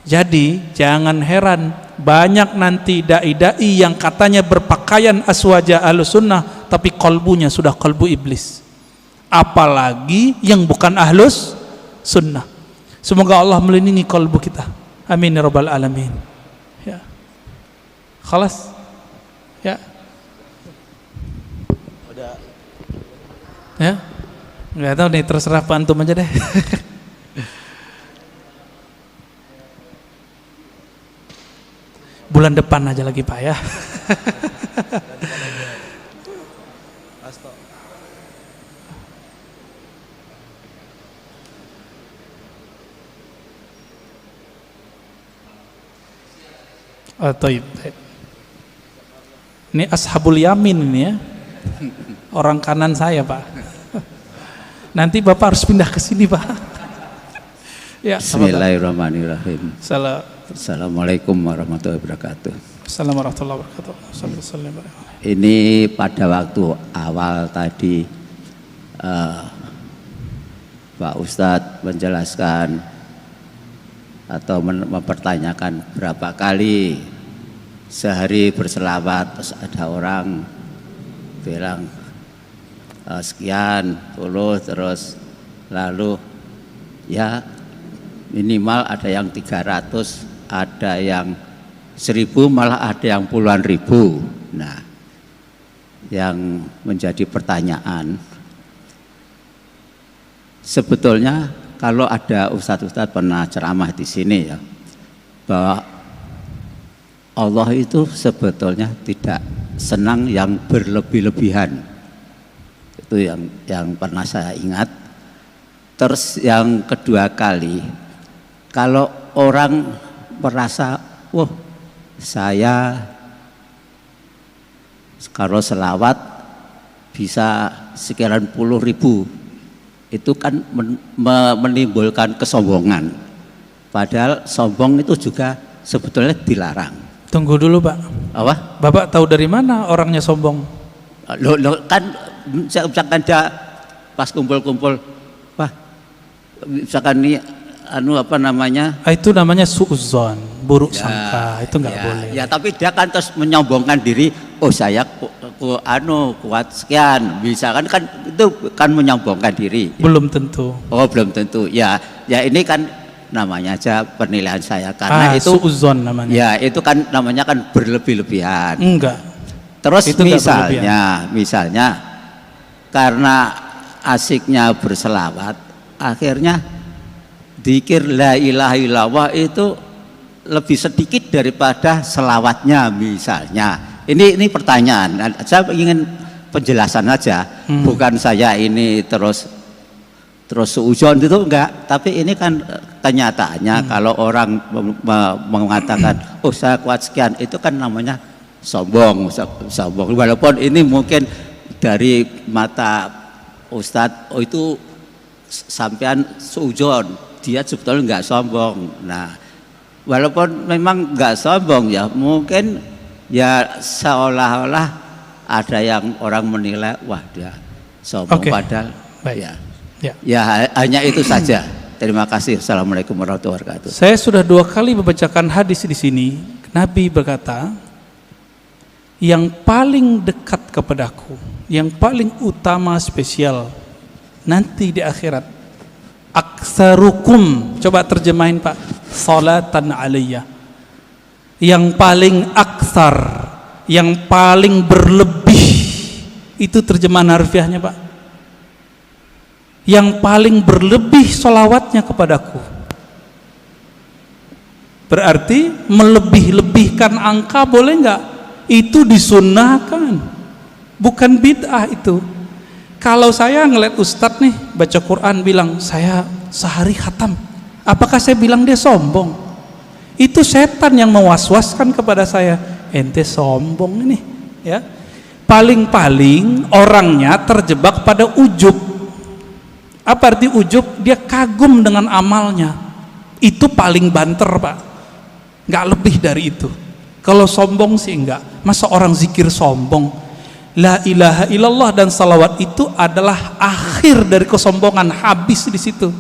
Jadi jangan heran banyak nanti dai-dai yang katanya berpakaian aswaja ahlu sunnah, tapi kolbunya sudah kolbu iblis. Apalagi yang bukan ahlus sunnah. Semoga Allah melindungi kolbu kita. Amin ya rabbal alamin. Ya. Khalas. Ya. Ya. Nggak tahu nih, terserah Pak antum aja deh. Bulan depan aja lagi Pak ya. Taib. Ini ashabul yamin ini ya. Orang kanan saya Pak. Nanti Bapak harus pindah ke sini Pak. Ya, Bismillahirrahmanirrahim. Assalamualaikum warahmatullahi wabarakatuh. Assalamualaikum warahmatullahi wabarakatuh. Ini pada waktu awal tadi Pak Ustadz menjelaskan atau mempertanyakan berapa kali sehari berselawat, terus ada orang bilang sekian puluh, terus lalu ya minimal ada yang 300, ada yang 1000, malah ada yang puluhan ribu. Nah, yang menjadi pertanyaan, sebetulnya kalau ada ustadz-ustadz pernah ceramah di sini ya, bahwa Allah itu sebetulnya tidak senang yang berlebih-lebihan. Itu yang pernah saya ingat. Terus yang kedua kali, kalau orang merasa, wah saya kalau selawat bisa sekian puluh ribu, itu kan menimbulkan kesombongan. Padahal sombong itu juga sebetulnya dilarang. Tunggu dulu Pak. Apa? Bapak tahu dari mana orangnya sombong? Lo kan misalkan dia pas kumpul-kumpul, wah misalkan ini apa namanya? Itu namanya suudzon, buruk sangka. Itu nggak boleh. Ya, tapi dia kan terus menyombongkan diri. Oh saya kuat sekian, misalkan kan itu kan menyombongkan diri. Belum tentu. Oh belum tentu. Ya ini kan namanya aja penilaian saya karena itu suudzon namanya. Ya itu kan namanya kan berlebih-lebihan. Enggak. Terus itu misalnya karena asiknya berselawat, akhirnya dzikir la ilaha illallah itu lebih sedikit daripada selawatnya misalnya. Ini pertanyaan. Saya ingin penjelasan aja, bukan saya ini terus suudzon itu enggak, tapi ini kan kenyataannya kalau orang mengatakan oh saya kuat sekian, itu kan namanya sombong. Walaupun ini mungkin dari mata Ustadz, oh itu sampean suudzon, dia sebetulnya enggak sombong. Nah, walaupun memang enggak sombong ya, mungkin ya seolah-olah ada yang orang menilai wah dia sombong. Padahal ya hanya itu saja. Terima kasih. Assalamualaikum warahmatullahi wabarakatuh. Saya sudah 2 kali membacakan hadis di sini. Nabi berkata, yang paling dekat kepadaku, yang paling utama spesial nanti di akhirat, aktsarukum, coba terjemahin Pak, salatan alayya. Yang paling aksar, yang paling berlebih, itu terjemahan harfiahnya Pak. Yang paling berlebih sholawatnya kepadaku. Berarti melebih-lebihkan angka boleh enggak? Itu disunnahkan, bukan bid'ah itu. Kalau saya ngeliat ustadz nih baca Quran bilang saya sehari khatam, apakah saya bilang dia sombong? Itu setan yang mewaswaskan kepada saya. ente sombong ini, ya. Paling-paling orangnya terjebak pada ujub. Apa arti ujub? Dia kagum dengan amalnya. Itu paling banter, Pak. Nggak lebih dari itu. Kalau sombong sih enggak. Masa orang zikir sombong? La ilaha illallah dan salawat itu adalah akhir dari kesombongan, habis di situ.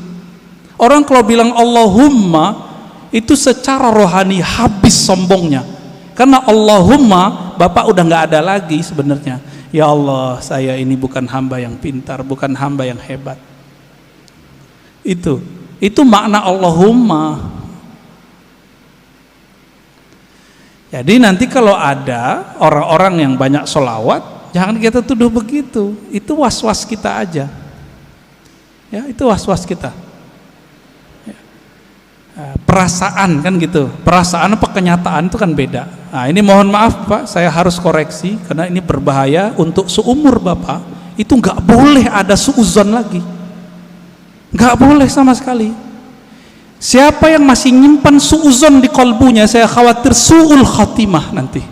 Orang kalau bilang Allahumma itu secara rohani habis sombongnya. Karena Allahumma, Bapak udah nggak ada lagi sebenarnya. Ya Allah, saya ini bukan hamba yang pintar, bukan hamba yang hebat. Itu makna Allahumma. Jadi nanti kalau ada orang-orang yang banyak sholawat, jangan kita tuduh begitu. Itu was-was kita aja. Ya, itu was-was kita. Perasaan kan gitu, perasaan apa kenyataan itu kan beda. Nah ini mohon maaf Pak, saya harus koreksi karena ini berbahaya untuk seumur Bapak. Itu nggak boleh ada suuzon lagi, nggak boleh sama sekali. Siapa yang masih nyimpan suuzon di kolbunya, saya khawatir suul khotimah nanti.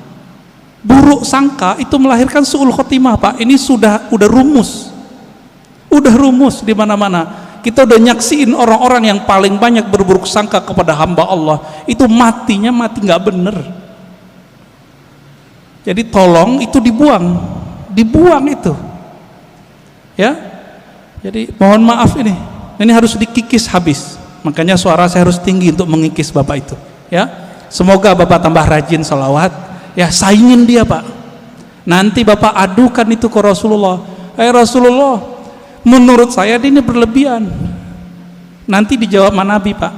Buruk sangka itu melahirkan suul khotimah Pak. Ini sudah rumus di mana-mana. Kita udah nyaksiin orang-orang yang paling banyak berburuk sangka kepada hamba Allah, itu mati nggak bener. Jadi tolong itu dibuang itu, ya. Jadi mohon maaf ini harus dikikis habis. Makanya suara saya harus tinggi untuk mengikis Bapak itu, ya. Semoga Bapak tambah rajin sholawat, ya, saingin dia Pak. Nanti Bapak adukan itu ke Rasulullah. Rasulullah, menurut saya ini berlebihan. Nanti dijawab Nabi Pak,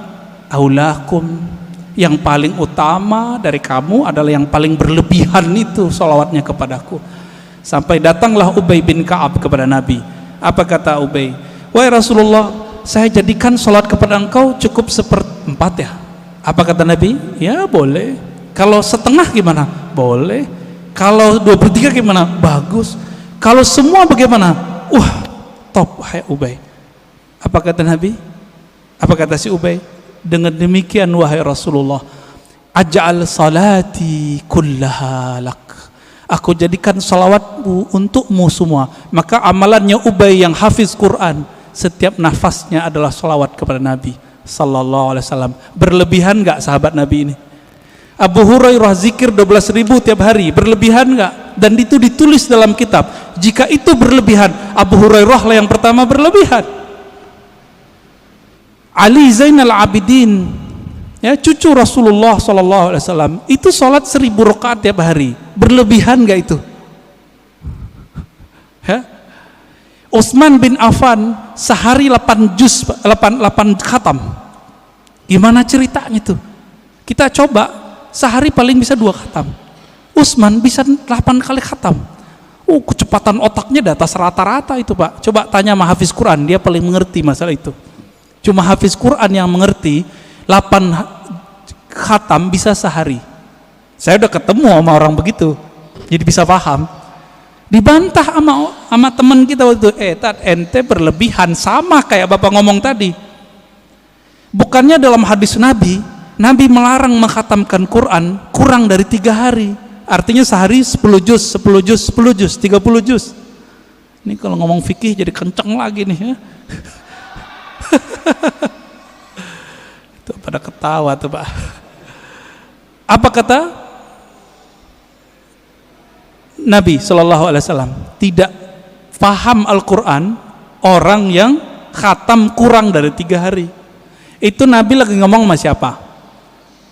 aulakum, yang paling utama dari kamu adalah yang paling berlebihan itu sholawatnya kepadaku. Sampai datanglah Ubay bin Ka'ab kepada Nabi. Apa kata Ubay? Wahai Rasulullah, saya jadikan sholat kepada engkau cukup 1/4 ya. Apa kata Nabi? Ya boleh. Kalau setengah gimana? Boleh. Kalau 2/3 gimana? Bagus. Kalau semua bagaimana? Top, hai Ubay. Apa kata Nabi? Apa kata si Ubay? Dengan demikian wahai Rasulullah, aj'al salati kullaha lak. Aku jadikan salawatmu untukmu semua. Maka amalannya Ubay yang hafiz Quran, setiap nafasnya adalah salawat kepada Nabi sallallahu alaihi wasallam. Berlebihan enggak sahabat Nabi ini? Abu Hurairah zikir 12.000 tiap hari, berlebihan enggak? Dan itu ditulis dalam kitab. Jika itu berlebihan, Abu Hurairah lah yang pertama berlebihan. Ali Zainal Abidin, ya, cucu Rasulullah SAW, itu sholat 1000 rakaat tiap hari. Berlebihan enggak itu? Ya? Utsman bin Affan sehari 8 khatam. Gimana ceritanya itu? Kita coba, sehari paling bisa 2 khatam. Utsman bisa 8 kali khatam. Kecepatan otaknya di atas rata-rata itu Pak. Coba tanya sama hafiz Quran, dia paling mengerti masalah itu. Cuma hafiz Quran yang mengerti 8 khatam bisa sehari. Saya udah ketemu sama orang begitu, jadi bisa paham. Dibantah sama teman kita waktu itu, ente berlebihan, sama kayak Bapak ngomong tadi. Bukannya dalam hadis Nabi melarang mengkhatamkan Quran kurang dari 3 hari. Artinya sehari 10 juz, 30 juz. Ini kalau ngomong fikih jadi kenceng lagi nih, ya. Itu pada ketawa tuh Pak. Apa kata Nabi SAW? Tidak paham Al-Quran orang yang khatam kurang dari 3 hari. Itu Nabi lagi ngomong sama siapa?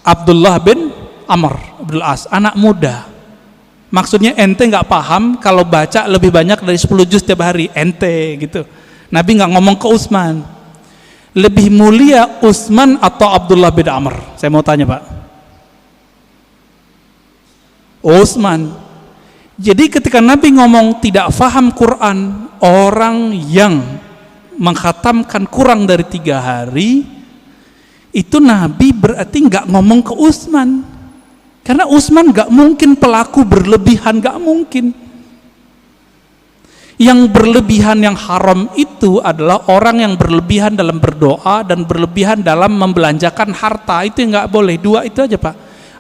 Abdullah bin Amr Abdul As, anak muda. Maksudnya ente nggak paham kalau baca lebih banyak dari 10 juz tiap hari, ente gitu. Nabi nggak ngomong ke Utsman. Lebih mulia Utsman atau Abdullah bin Amr? Saya mau tanya Pak. Utsman. Jadi ketika Nabi ngomong tidak faham Quran, orang yang mengkhatamkan kurang dari 3 hari, itu Nabi berarti nggak ngomong ke Utsman. Karena Utsman nggak mungkin pelaku berlebihan, nggak mungkin. Yang berlebihan yang haram itu adalah orang yang berlebihan dalam berdoa dan berlebihan dalam membelanjakan harta. Itu yang nggak boleh. 2 itu aja Pak.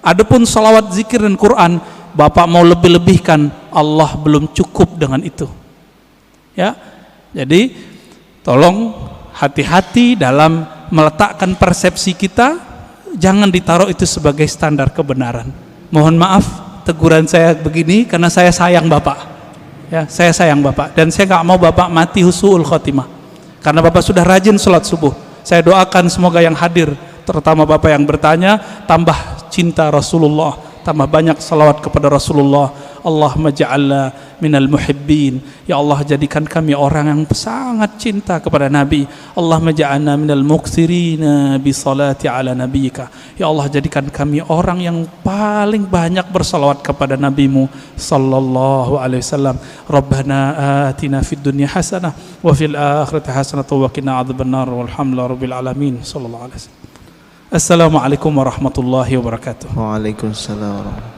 Adapun salawat, zikir dan Quran Bapak mau lebih-lebihkan, Allah belum cukup dengan itu. Ya. Jadi tolong hati-hati dalam meletakkan persepsi kita, jangan ditaruh itu sebagai standar kebenaran. Mohon maaf teguran saya begini karena saya sayang Bapak. Ya, saya sayang Bapak dan saya nggak mau Bapak mati husnul khotimah. Karena Bapak sudah rajin sholat subuh. Saya doakan semoga yang hadir, terutama Bapak yang bertanya, tambah cinta Rasulullah, tambah banyak salawat kepada Rasulullah. Allahumma ja'alna minal muhibbin. Ya Allah, jadikan kami orang yang sangat cinta kepada Nabi. Allahumma ja'alna minal muqsirina bi salati ala nabiyika. Ya Allah, jadikan kami orang yang paling banyak bersalawat kepada nabimu sallallahu alaihi wasallam. Rabbana atina fid dunya hasanah wa fil akhirati hasanah wa qina adzabannar. Walhamdulillahi rabbil alamin. Sallallahu alaihi wasallam. Assalamualaikum warahmatullahi wabarakatuh. Waalaikumsalam warahmatullahi wabarakatuh.